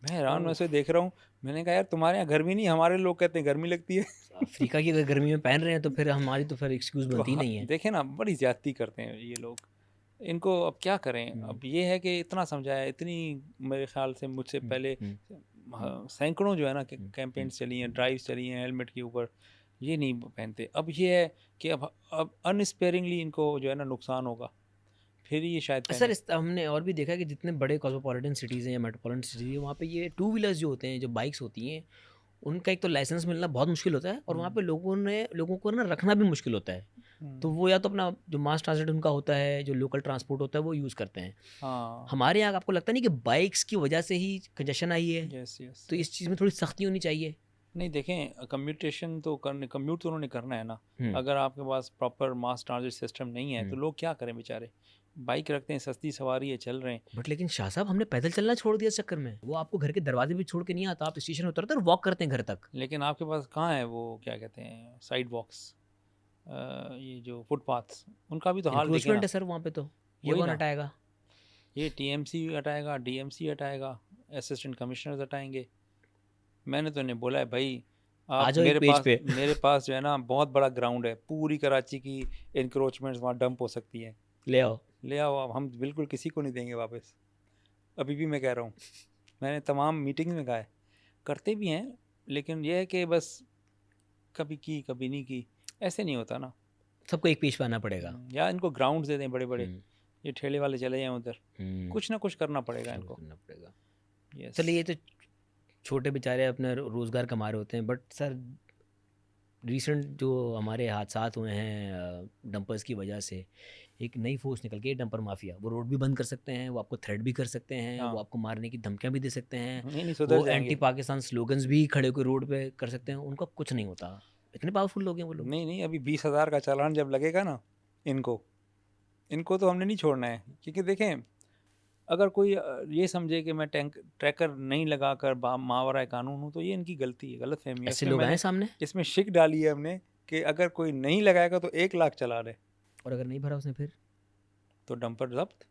मैं हैरान, मैं ओह! उसे देख रहा हूँ। मैंने कहा यार तुम्हारे यहाँ गर्मी नहीं, हमारे लोग कहते हैं गर्मी लगती है। अफ्रीका की अगर गर्मी में पहन रहे हैं तो फिर हमारी तो फिर एक्सक्यूज़ तो बनती ही नहीं है। देखें ना, बड़ी ज्यादती करते हैं ये लोग। इनको अब क्या करें? हुँ, अब ये है कि इतना समझाया, इतनी, मेरे ख्याल से मुझसे हुँ, पहले हुँ, सैकड़ों जो है ना हुँ, हुँ। कैंपेन्स चली हैं, ड्राइव्स चली हैं हेलमेट के ऊपर, ये नहीं पहनते। अब ये है कि अब अनस्पेयरिंगली इनको जो है ना नुकसान होगा, फिर ये शायद सर पहने। इस हमने और भी देखा है कि जितने बड़े कॉस्मोपॉलिटन सिटीज़ हैं या मेट्रोपॉलिटन सिटीज़ हैं, वहाँ पे ये टू व्हीलर्स जो होते हैं, जो बाइक्स होती हैं, उनका एक तो लाइसेंस मिलना बहुत मुश्किल होता है और वहाँ हम्म, पे लोगों को ना रखना भी मुश्किल होता है। तो हम्म, वो या तो अपना जो मास ट्रांसिट उनका होता है, जो लोकल ट्रांसपोर्ट होता है, वो यूज़ करते हैं। हाँ, हमारे यहाँ आपको लगता नहीं कि बाइक्स की वजह से ही कंजेशन आई है? यस यस तो इस यस। चीज़ में थोड़ी सख्ती होनी चाहिए। नहीं देखें, कम्यूटेशन तो करने, कम्यूट तो उन्होंने करना है ना। हुँ, अगर आपके पास प्रॉपर मास ट्रांजिट सिस्टम नहीं है तो हुँ। लोग क्या करें बेचारे? बाइक रखते हैं, सस्ती सवारी है, चल रहे हैं। बट लेकिन शाह साहब, हमने पैदल चलना छोड़ दिया इस चक्कर में। वो आपको घर के दरवाजे भी छोड़ के नहीं आता, आप स्टेशन उतरते हैं और वॉक करते हैं घर तक। लेकिन आपके पास कहाँ है वो, क्या कहते हैं, साइड वॉक्स? ये जो फुटपाथ्स, उनका भी तो हाल देखे इंक्रोचमेंट ना। है सर वहाँ पे, तो ये वही कौन ना, हटाएगा? ये टीएमसी हटाएगा, डीएमसी हटाएगा, असिस्टेंट कमिश्नर्स हटाएंगे। मैंने तो इन्हें बोला है भाई, आ आप जाओ एक पेज पे। मेरे पास जो है ना बहुत बड़ा ग्राउंड है, पूरी कराची की इंक्रोचमेंट्स वहाँ डंप हो सकती हैं, ले आओ। ले आओ आप, हम बिल्कुल किसी को नहीं देंगे वापस। अभी भी मैं कह रहा हूँ, मैंने तमाम मीटिंग में कहा है, करते भी हैं, लेकिन यह है कि बस कभी की कभी नहीं की, ऐसे नहीं होता ना। सबको एक पेज पे आना पड़ेगा। या इनको ग्राउंड्स दे दें बड़े बड़े, हम्म। ये ठेले वाले चले जाएं उधर, हम्म। कुछ ना कुछ करना पड़ेगा कुछ ना कुछ इनको। करना पड़ेगा। यस। चलिए, ये तो छोटे बेचारे अपना रोज़गार कमा रहे होते हैं, बट सर रिसेंट जो हमारे हादसात हुए हैं डंपर्स की वजह से, एक नई फोर्स निकल के डंपर माफिया, वो रोड भी बंद कर सकते हैं, वो आपको थ्रेट भी कर सकते हैं, वो हाँ, आपको मारने की धमकियां भी दे सकते हैं, नहीं नहीं, सुधर वो एंटी जाएंगे। पाकिस्तान स्लोगन्स भी खड़े होकर रोड पे कर सकते हैं, उनका कुछ नहीं होता। इतने पावरफुल लोग हैं वो लोग। नहीं नहीं, अभी 20,000 का चालान जब लगेगा ना इनको, इनको तो हमने नहीं छोड़ना है, क्योंकि देखें, अगर कोई ये समझे कि मैं टैंक ट्रैकर नहीं लगाकर मावरा कानून हूँ, तो ये इनकी गलती है, गलत फहमी है। ऐसे इसमें लोग आए मैंने सामने, इसमें शिक डाली है हमने कि अगर कोई नहीं लगाएगा तो 1 लाख चला रहे, और अगर नहीं भरा उसने फिर, तो डंपर जब्त,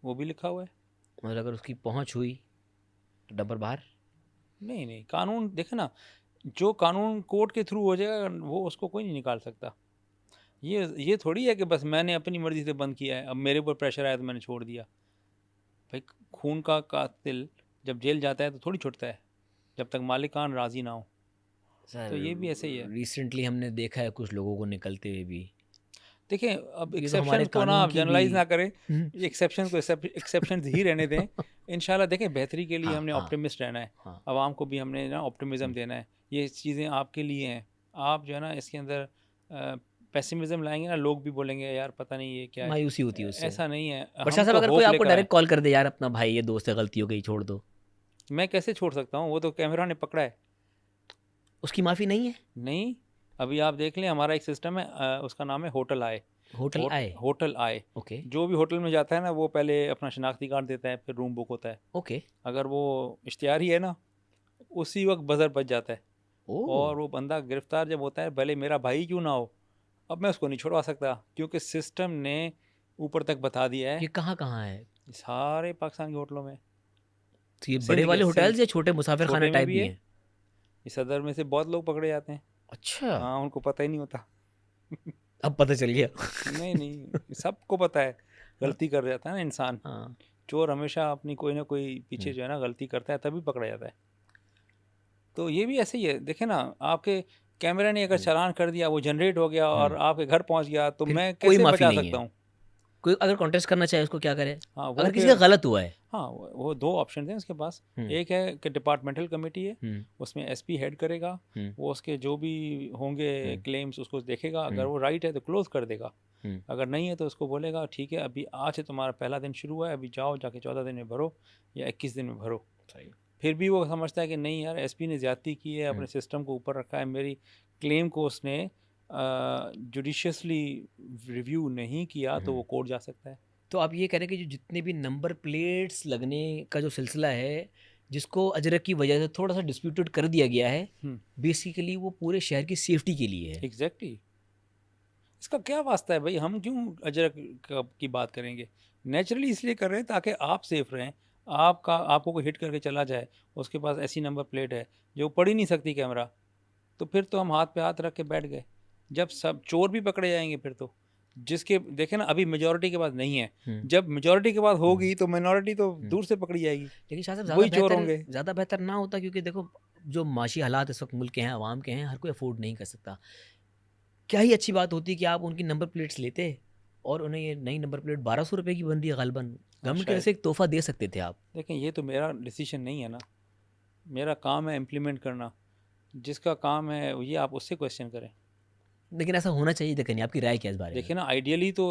वो भी लिखा हुआ है। और अगर उसकी पहुंच हुई तो डंपर बाहर। नहीं नहीं, कानून देखे ना, जो कानून कोर्ट के थ्रू हो जाएगा वो उसको कोई नहीं निकाल सकता। ये थोड़ी है कि बस मैंने अपनी मर्जी से बंद किया है, अब मेरे ऊपर प्रेशर आया तो मैंने छोड़ दिया। भाई, खून का कातिल जब जेल जाता है तो थोड़ी छुटता है, जब तक मालिकान राजी ना हो। सर तो ये भी ऐसे ही है। रिसेंटली हमने देखा है कुछ लोगों को निकलते हुए भी। देखिए, अब ये तो हमारे एक्सेप्शंस को ना कानून आप की भी। जनरलाइज ना करें, हम्म। एक्सेप्शन को एक्सेप्शंस ही रहने दें। इंशाल्लाह देखें, बेहतरी के लिए हाँ हमने हाँ ऑप्टिमिस्ट रहना है, हाँ। आवाम को भी हमने ना ऑप्टिमिज्म हम्म। देना है। ये चीज़ें आपके लिए हैं, आप जो है ना इसके अंदर पेसिमिज्म लाएंगे ना, लोग भी बोलेंगे यार पता नहीं ये क्या है। मायूसी होती है उससे। ऐसा नहीं है, बट शाह हम साहब, तो अगर कोई होप आपको लेकर आए। डायरेक्ट कॉल कर दे, यार अपना भाई ये दोस्त है, गलती हो गई, छोड़ दो, मैं कैसे छोड़ सकता हूँ, वो तो कैमरा ने पकड़ा है। उसकी माफ़ी नहीं है? नहीं, अभी आप देख लें, हमारा एक सिस्टम है, उसका नाम है होटल आए। होटल आए। होटल आए, ओके। जो भी होटल में जाता है ना, वो पहले अपना शनाख्ती कार्ड देता है, फिर रूम बुक होता है। ओके। अगर वो इश्तिहारी है ना, उसी वक्त बजर बच जाता है, ओ। और वो बंदा गिरफ्तार जब होता है, भले मेरा भाई क्यों ना हो, अब मैं उसको नहीं छुड़वा सकता, क्योंकि सिस्टम ने ऊपर तक बता दिया है। ये कहाँ कहाँ है? सारे पाकिस्तान के होटलों में, तो ये बड़े सिंध के वाले सिंध होटल्स या छोटे मुसाफिर खाना छोटे में टाइप भी भी है, हैं? इस सदर में से बहुत लोग पकड़े जाते हैं। अच्छा। हाँ, उनको पता ही नहीं होता। अब पता चल गया। नहीं नहीं, सबको पता है, हाँ गलती कर जाता है ना इंसान। हाँ। चोर हमेशा अपनी कोई ना कोई पीछे हम्म। जो है ना गलती करता है, तभी पकड़ा जाता है। तो ये भी ऐसे ही है, देखे ना, आपके कैमरे ने अगर हम्म। चालान कर दिया, वो जनरेट हो गया और हम्म। आपके घर पहुंच गया, तो फिर मैं कोई कैसे माफ़ी बचा नहीं सकता है। हूँ? कोई अगर कॉन्टेस्ट करना चाहे उसको क्या करे? हाँ, वो अगर किसी का फिर, गलत हुआ है। हाँ, वो 2 ऑप्शन हैं उसके पास। हम्म। एक है कि डिपार्टमेंटल कमेटी है, हम्म। उसमें एसपी हेड करेगा, हम्म। वो उसके जो भी होंगे हम्म। क्लेम्स उसको देखेगा, अगर हम्म। वो राइट है तो क्लोज कर देगा, हम्म। अगर नहीं है तो उसको बोलेगा ठीक है, अभी आज से तुम्हारा पहला दिन शुरू हुआ है, अभी जाओ जाके 14 दिन में भरो या 21 दिन में भरो। सही। फिर भी वो समझता है कि नहीं यार, एसपी ने ज़्यादती की है, अपने सिस्टम को ऊपर रखा है, मेरी क्लेम को उसने जुडिशियसली रिव्यू नहीं किया, तो वो कोर्ट जा सकता है। तो आप ये कह रहे हैं कि जो जितने भी नंबर प्लेट्स लगने का जो सिलसिला है, जिसको अजरक की वजह से थोड़ा सा डिस्प्यूटेड कर दिया गया है, बेसिकली वो पूरे शहर की सेफ्टी के लिए है। एग्जैक्टली, इसका क्या वास्ता है भाई, हम क्यों अजरक की बात करेंगे? नेचुरली इसलिए कर रहे हैं ताकि आप सेफ रहें। आपको कोई हिट करके चला जाए, उसके पास ऐसी नंबर प्लेट है जो पढ़ ही नहीं सकती कैमरा, तो फिर तो हम हाथ पे हाथ रख के बैठ गए। जब सब चोर भी पकड़े जाएंगे फिर तो, जिसके देखे ना, अभी मेजोरिटी के पास नहीं है, जब मेजोरिटी के पास होगी तो माइनॉरिटी तो दूर से पकड़ी जाएगी, लेकिन शाह साहब वही चोर होंगे। ज़्यादा बेहतर ना होता, क्योंकि देखो जो माशी हालात इस वक्त मुल्क के हैं, आवाम के हैं, हर कोई अफोर्ड नहीं कर सकता। क्या ही अच्छी बात होती कि आप उनकी नंबर प्लेट्स लेते और उन्हें ये नई नंबर प्लेट 1200 रुपये की बन रही है गालबन, गवर्नमेंट की तरफ से एक तोहफा दे सकते थे आप। देखें, ये तो मेरा डिसीजन नहीं है ना, मेरा काम है इम्प्लीमेंट करना, जिसका काम है ये आप उससे क्वेश्चन करें। लेकिन ऐसा होना चाहिए, देखिए आपकी राय क्या इस बारे में? देखिए ना, आइडियली तो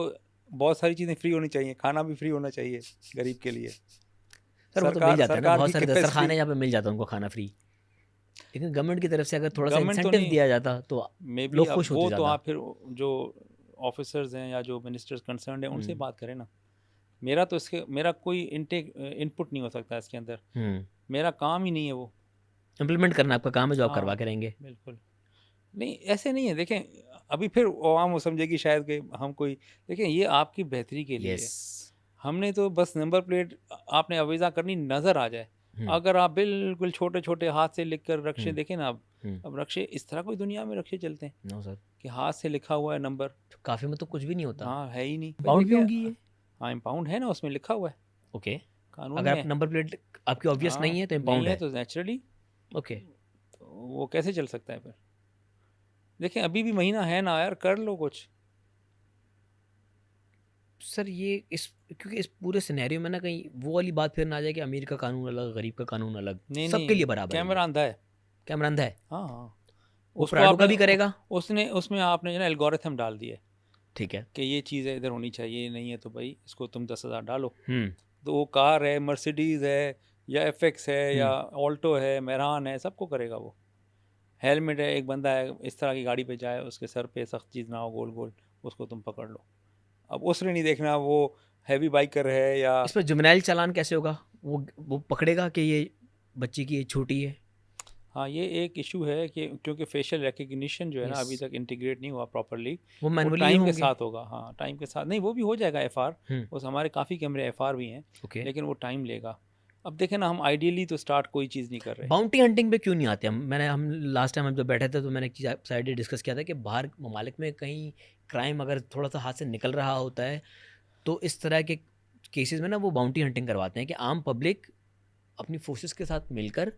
बहुत सारी चीज़ें फ्री होनी चाहिए, खाना भी फ्री होना चाहिए गरीब के लिए। सर वो तो मिल जाता है ना, सरकार बहुत की सारे कैपेसिटी, दस्तरखाने यहाँ पे मिल जाता है उनको खाना फ्री। लेकिन गवर्नमेंट की तरफ से अगर थोड़ा सा गवर्नमेंट तो इंसेंटिव नहीं, दिया जाता तो मे बी लोग अब खुश होते वो तो ज़्यादा। आप फिर जो ऑफिसर्स हैं या जो मिनिस्टर्स कंसर्न हैं उनसे बात करें ना। मेरा कोई इनपुट नहीं हो सकता इसके अंदर, मेरा काम ही नहीं है वो। इम्प्लीमेंट करना आपका काम है, जो आप हाँ, करवा के रहेंगे। बिल्कुल नहीं, ऐसे नहीं है। देखें, अभी फिर आवाम वो समझेगी शायद कि हम कोई, देखिए ये आपकी बेहतरी के लिए है। यस। हमने तो बस नंबर प्लेट आपने अवीज़ा करनी नज़र आ जाए। अगर आप बिल्कुल छोटे-छोटे हाथ से लिख कर रक्शे देखें ना, अब रक्शे इस तरह कोई दुनिया में रक्शे चलते हैं नो सर। कि हाथ से लिखा हुआ है नंबर। तो काफ़ी में तो कुछ भी नहीं होता। हाँ, है ही नहीं। भाई बाउंड भी देखिए, होंगी ये? हाँ, इम्पाउंड है ना, उसमें लिखा हुआ है, ओके। कानून अगर में आप है। नंबर प्लेट आपकी ऑब्वियस हाँ, नहीं है तो नहीं इम्पाउंड है है। तो नेचुरली ओके। वो कैसे चल सकता है फिर? देखिए अभी भी महीना है ना यार, कर लो कुछ। सर ये इस क्योंकि इस पूरे सिनेरियो में ना कहीं वो वाली बात फिर ना आ जाए कि अमीर का कानून अलग, गरीब का कानून अलग, नहीं, सबके लिए नहीं, बराबर है ये। कैमरा अंधा है। कैमरा अंधा है? हाँ, हाँ। वो उसको प्राडो का आपने भी करेगा? उसने उसमें आपने जो है ना एल्गोरिथम डाल दिया है ठीक है। कि ये चीज़ है इधर होनी चाहिए, ये नहीं है तो भाई इसको तुम 10,000 डालो। हुँ, तो वो कार है, मर्सिडीज़ है या एफएक्स है या हुँ। ऑल्टो है, मेहरान है, सबको करेगा वो। हेलमेट है, एक बंदा है इस तरह की गाड़ी पे जाए, उसके सर पे सख्त चीज़ ना हो गोल गोल, उसको तुम पकड़ लो। अब उसने नहीं देखना वो हैवी बाइकर है या, इस पे जुवेनाइल चालान कैसे होगा? वो पकड़ेगा कि ये बच्ची की एज छोटी है? हाँ ये एक इशू है कि क्योंकि फेशियल रिकग्निशन जो है ना यस। अभी तक इंटीग्रेट नहीं हुआ प्रॉपरली। वो वो मैनुअली ही टाइम के होंगे? साथ होगा, हाँ टाइम के साथ नहीं, वो भी हो जाएगा एफआर। हुँ, उस हमारे काफ़ी कैमरे एफआर भी हैं, ओके। लेकिन वो टाइम लेगा। अब देखें ना, हम आइडियली तो स्टार्ट कोई चीज़ नहीं कर रहे। बाउंटी हंटिंग पे क्यों नहीं आते हम लास्ट टाइम हम जब बैठे थे तो मैंने एक चीज़ आपसे आइडिया डिस्कस किया था कि बाहर ममालिक में कहीं क्राइम अगर थोड़ा-सा हाथ से निकल रहा होता है, तो इस तरह के केसेज़ में ना वो बाउंटी हंटिंग करवाते हैं कि आम पब्लिक अपनी फोर्सेस के साथ मिलकर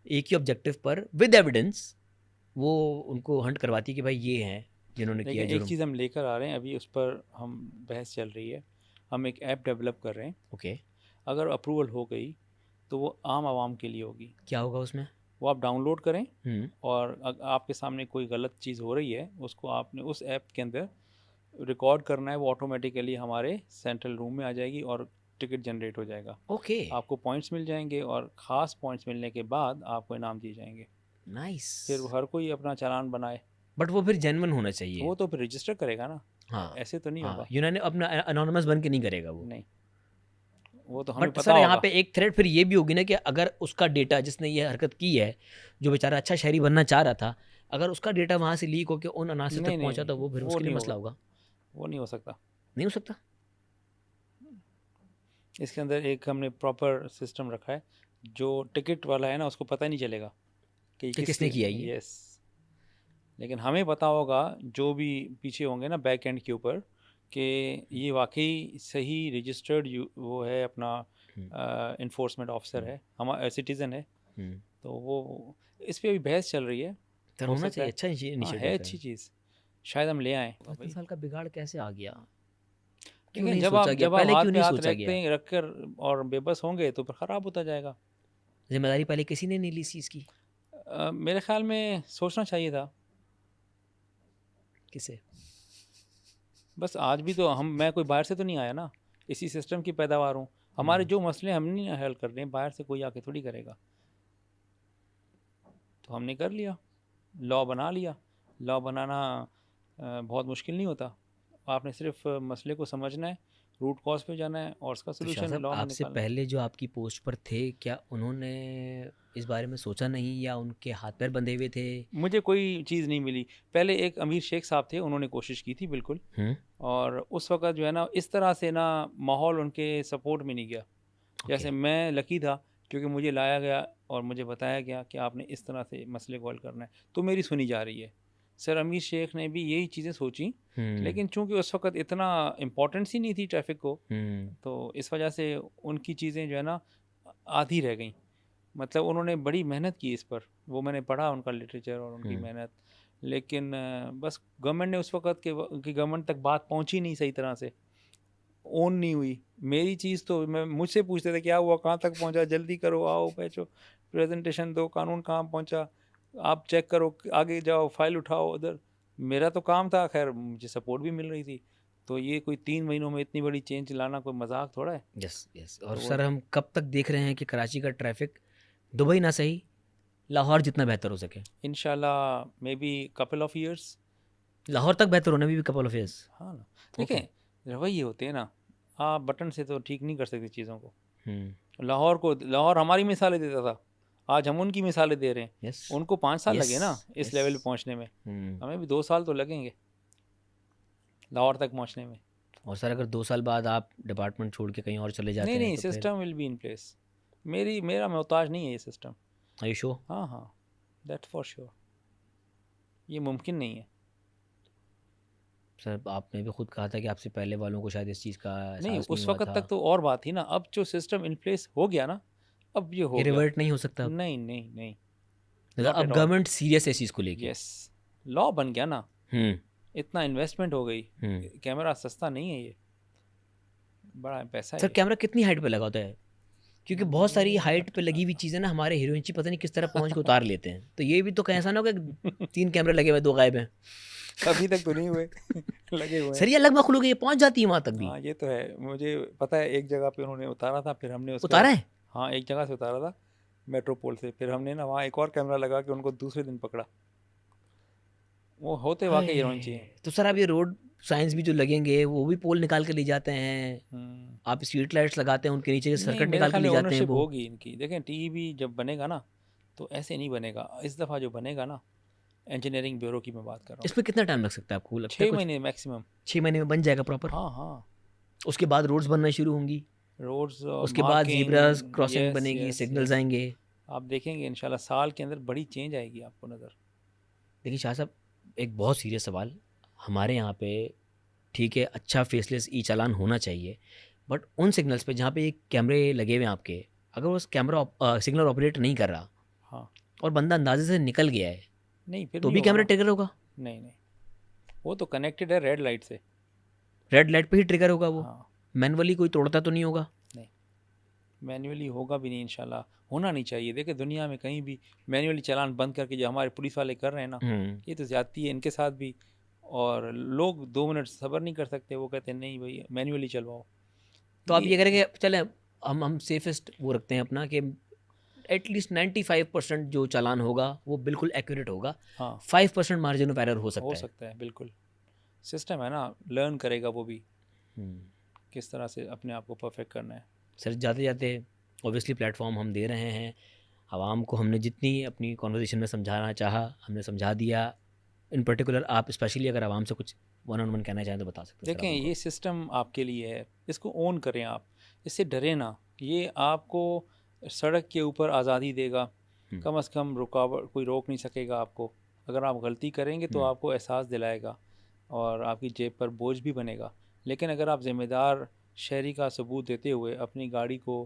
एक ही ऑब्जेक्टिव पर विद एविडेंस वो उनको हंट करवाती है कि भाई ये हैं जिन्होंने किया लेकिन है एक जुर्म। चीज़ हम लेकर आ रहे हैं, अभी उस पर हम बहस चल रही है। हम एक ऐप डेवलप कर रहे हैं, ओके, अगर अप्रूवल हो गई तो वो आम आवाम के लिए होगी। क्या होगा उसमें? वो आप डाउनलोड करें हुँ, और आपके सामने कोई गलत चीज़ हो रही है, उसको आपने उस ऐप के अंदर रिकॉर्ड करना है, वो ऑटोमेटिकली हमारे सेंट्रल रूम में आ जाएगी और टिकट जनरेट हो जाएगा। ओके, आपको पॉइंट्स मिल जाएंगे और ख़ास पॉइंट्स मिलने के बाद आपको इनाम दिए जाएंगे। नाइस। फिर हर कोई अपना चालान बनाए, बट वो फिर जेन्युइन होना चाहिए। वो तो फिर रजिस्टर करेगा ना, हाँ, ऐसे तो नहीं हाँ, होगा। यूनानी अपना एनोनिमस बन के नहीं करेगा वो। नहीं, वो तो हमें बट पता सर यहाँ होगा। पे एक थ्रेड फिर ये भी होगी ना कि अगर उसका डेटा जिसने ये हरकत की है, जो बेचारा अच्छा शहरी बनना चाह रहा था, अगर उसका डेटा वहाँ से लीक होके उन अनासिर नहीं, तक नहीं, पहुँचा नहीं, तो वो फिर वो उसके लिए नहीं मसला होगा, होगा। वो नहीं हो सकता। नहीं हो सकता? इसके अंदर एक हमने प्रॉपर सिस्टम रखा है, जो टिकट वाला है ना उसको पता नहीं चलेगा कि कि किसने किया ये? यस, लेकिन हमें पता होगा जो भी पीछे होंगे ना बैक एंड के ऊपर, कि ये वाकई सही रजिस्टर्ड वो है अपना हुँ, इन्फोर्समेंट ऑफिसर है, हमारा सिटीज़न है। हुँ। तो वो इस पे अभी बहस चल रही है, सर हो होना सकता चाहिए, है। अच्छा हाँ है इनिशिएटिव है। अच्छी चीज़, शायद हम ले आएँ। 55 साल का बिगाड़ कैसे आ गया? क्यों लेकिन नहीं सोचा गया? जब आप पहले हाथ क्यों पे नहीं हाथ सोचा रखते गया? हैं रख कर और बेबस होंगे तो फिर ख़राब होता जाएगा। ज़िम्मेदारी पहले किसी ने नहीं ली इस चीज़ की? मेरे ख़्याल में सोचना चाहिए था। किसे? बस आज भी तो मैं कोई बाहर से तो नहीं आया ना, इसी सिस्टम की पैदावार हूँ। हमारे जो मसले हम नहीं हल कर रहे हैं, बाहर से कोई आके थोड़ी करेगा। तो हमने कर लिया, लॉ बना लिया। लॉ बनाना बहुत मुश्किल नहीं होता। आपने सिर्फ मसले को समझना है, रूट कॉज पे जाना है और उसका तो शाह सोल्यूशन साहब लॉ में आपसे निकालना है। पहले जो आपकी पोस्ट पर थे, क्या उन्होंने इस बारे में सोचा नहीं या उनके हाथ पैर बंधे हुए थे? मुझे कोई चीज़ नहीं मिली। पहले एक अमीर शेख साहब थे, उन्होंने कोशिश की थी बिल्कुल, हुँ, और उस वक़्त जो है ना इस तरह से ना माहौल उनके सपोर्ट में नहीं गया। ओके। जैसे मैं लकी था क्योंकि मुझे लाया गया और मुझे बताया गया कि आपने इस तरह से मसले को हल करना है, तो मेरी सुनी जा रही है। सर अमीर शेख ने भी यही चीज़ें सोची, हुँ, लेकिन चूँकि उस वक़्त इतना इम्पोर्टेंस ही नहीं थी ट्रैफ़िक को, हुँ, तो इस वजह से उनकी चीज़ें जो है ना आधी रह गईं। मतलब उन्होंने बड़ी मेहनत की इस पर, वो मैंने पढ़ा उनका लिटरेचर और उनकी हुँ। मेहनत, लेकिन बस गवर्नमेंट ने उस वक़्त की गवर्नमेंट तक बात पहुँची नहीं सही तरह से, ऑन नहीं हुई। मेरी चीज़ तो मैं मुझसे पूछते थे क्या हुआ, कहाँ तक पहुँचा, जल्दी करो, आओ बैठो, प्रेजेंटेशन दो, कानून कहाँ पहुँचा, आप चेक करो, आगे जाओ, फाइल उठाओ उधर। मेरा तो काम था, खैर मुझे सपोर्ट भी मिल रही थी। तो ये कोई 3 महीनों में इतनी बड़ी चेंज लाना कोई मज़ाक थोड़ा है। Yes, yes. और तो वो सर हम कब तक देख रहे हैं कि कराची का ट्रैफ़िक दुबई ना सही, लाहौर जितना बेहतर हो सके? इंशाल्लाह may be couple of years. Lahore तक बेहतर होने में भी कपल ऑफ ईयर्स। हाँ ना, ओके। देखें रवैये होते हैं ना, आप बटन से तो ठीक नहीं कर सकते चीज़ों को। हुँ, लाहौर हमारी मिसालें देता था, आज हम उनकी मिसालें दे रहे हैं, यस उनको 5 साल लगे ना यस इस यस लेवल पे पहुंचने में, हमें भी 2 साल तो लगेंगे लाहौर तक पहुंचने में। और सर अगर 2 साल बाद आप डिपार्टमेंट छोड़ के कहीं और चले जाते नहीं हैं नहीं, तो फिर system will be in place. मेरा मोहताज नहीं है ये सिस्टम। Are you sure? हाँ हाँ, दैट फॉर श्योर, ये मुमकिन नहीं है। सर आपने भी खुद कहा था कि आपसे पहले वालों को शायद इस चीज़ का नहीं, एहसास नहीं उस हुआ वक्त था। तक तो और बात थी ना, अब जो सिस्टम इन प्लेस हो गया ना, अब ये हो ये गया। रिवर्ट नहीं हो सकता अब? नहीं नहीं नहीं, मतलब not अब at all. गवर्नमेंट सीरियस है इस चीज़ को लेके? यस, लॉ बन गया ना, हम्म इतना इन्वेस्टमेंट हो गई, हम्म कैमरा सस्ता नहीं है ये, बड़ा पैसा है सर ये। कैमरा कितनी हाइट पे लगा होता है? क्योंकि बहुत सारी हाइट पे लगी हुई चीज़ें ना हमारे हीरोइन पता नहीं किस तरह पहुंच के उतार लेते हैं, तो ये भी तो कहीं ऐसा ना हो कि 3 कैमरे लगे हुए 2 गायब हैं। अभी तक तो नहीं हुए लगे हुए सर हैं। ये अलग मखलूक है, ये पहुंच जाती है वहां तक भी। हाँ ये तो है, मुझे पता है, एक जगह पे उन्होंने उतारा था, फिर हमने उसका उतारा है? हाँ एक जगह से उतारा था मेट्रोपोल से, फिर हमने ना वहाँ एक और कैमरा लगा के उनको दूसरे दिन पकड़ा। वो होते वाकई हीरोइन चाहिए। तो सर आप ये रोड साइंस भी जो लगेंगे वो भी पोल निकाल के ले जाते हैं, आप स्ट्रीट लाइट्स लगाते हैं उनके नीचे से नहीं, सर्किट मेरे निकाल के ख्याल ले में जाते हैं ओनरशिप वो। होगी इनकी। देखें टीवी जब बनेगा ना तो ऐसे नहीं बनेगा, इस दफ़ा जो बनेगा ना, इंजीनियरिंग ब्यूरो की मैं बात कर रहा हूँ, इसमें कितना टाइम लग सकता है आपको लगता है? 6 कुछ महीने मैक्सिमम। 6 महीने में बन जाएगा प्रॉपर? हाँ हाँ, उसके बाद रोड्स बनना शुरू होंगी, रोड्स उसके बाद जीब्रास मार्किंग, क्रॉसिंग यस बनेगी, यस सिग्नल्स यस, आएंगे। आप देखेंगे इंशाल्लाह साल के अंदर बड़ी चेंज आएगी आपको नज़र। देखिए शाह साहब, एक बहुत सीरियस सवाल, हमारे यहाँ पे ठीक है अच्छा फेसलेस ई चालान होना चाहिए, बट उन सिग्नल्स पे जहाँ पे ये कैमरे लगे हुए हैं आपके, अगर वो कैमरा सिग्नल ऑपरेट नहीं कर रहा हाँ और बंदा अंदाजे से निकल गया है नहीं, फिर तो नहीं भी होगा कैमरा ना। ट्रिगर होगा? नहीं नहीं, वो तो कनेक्टेड है रेड लाइट से। रेड लाइट पे ही ट्रिगर होगा वो? हाँ मैनुअली कोई तोड़ता तो नहीं होगा? नहीं, मैन्युअली होगा भी नहीं इंशाल्लाह, होना नहीं चाहिए। देखिए दुनिया में कहीं भी मैन्युअली चालान बंद करके जो हमारे पुलिस वाले कर रहे हैं ना, ये तो ज़्यादती है इनके साथ भी। और लोग 2 मिनट सब्र नहीं कर सकते, वो कहते हैं नहीं भाई मैन्युअली चलवाओ। तो आप ये करेंगे चले हम सेफेस्ट वो रखते हैं अपना कि एटलीस्ट 95% जो चालान होगा वो बिल्कुल एक्यूरेट होगा, हाँ 5% मार्जिन ऑफ एरर हो हो सकता है। सकता है, बिल्कुल सिस्टम है ना, लर्न करेगा वो भी हम्म। किस तरह से अपने आप को परफेक्ट करना है। सर जाते जाते ऑब्वियसली प्लेटफॉर्म हम दे रहे हैं, आवाम को हमने जितनी अपनी कॉन्वर्जेशन में समझाना चाहा हमने समझा दिया। इन पर्टिकुलर आप स्पेशली अगर आवाम से कुछ 1-on-1 कहना चाहें तो बता सकते हैं सर देखें आप उनको। ये सिस्टम आपके लिए है, इसको ओन करें आप, इससे डरे ना। ये आपको सड़क के ऊपर आज़ादी देगा, कम से कम रुकावट कोई रोक नहीं सकेगा आपको। अगर आप गलती करेंगे तो आपको एहसास दिलाएगा और आपकी जेब पर बोझ भी बनेगा। लेकिन अगर आप ज़िम्मेदार शहरी का सबूत देते हुए अपनी गाड़ी को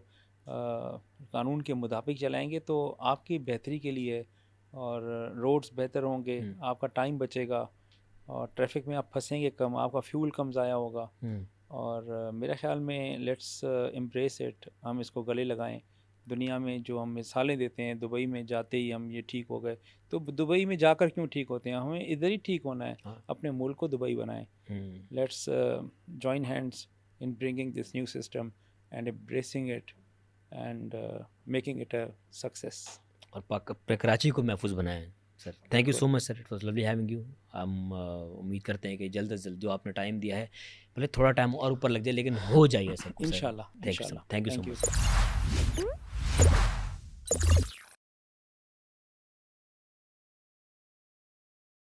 कानून के मुताबिक चलाएंगे तो आपकी बेहतरी के लिए, और रोड्स बेहतर होंगे, आपका टाइम बचेगा और ट्रैफिक में आप फंसेंगे कम, आपका फ्यूल कम ज़ाया होगा। और मेरे ख़्याल में लेट्स एम्ब्रेस इट, हम इसको गले लगाएं। दुनिया में जो हम मिसालें देते हैं, दुबई में जाते ही हम ये ठीक हो गए, तो दुबई में जाकर क्यों ठीक होते हैं? हमें इधर ही ठीक होना है, अपने मुल्क को दुबई बनाएं। Let's join hands in bringing this new system and embracing it and making it a success. और कराची को महफूज बनाएं sir. Thank you so much sir, it was lovely having you. हम उम्मीद करते हैं कि जल्द से जल्द जो आपने टाइम दिया है, भले थोड़ा टाइम और ऊपर लग जाए लेकिन हो जाइए सर। इंशाल्लाह, थैंक यू सो मच।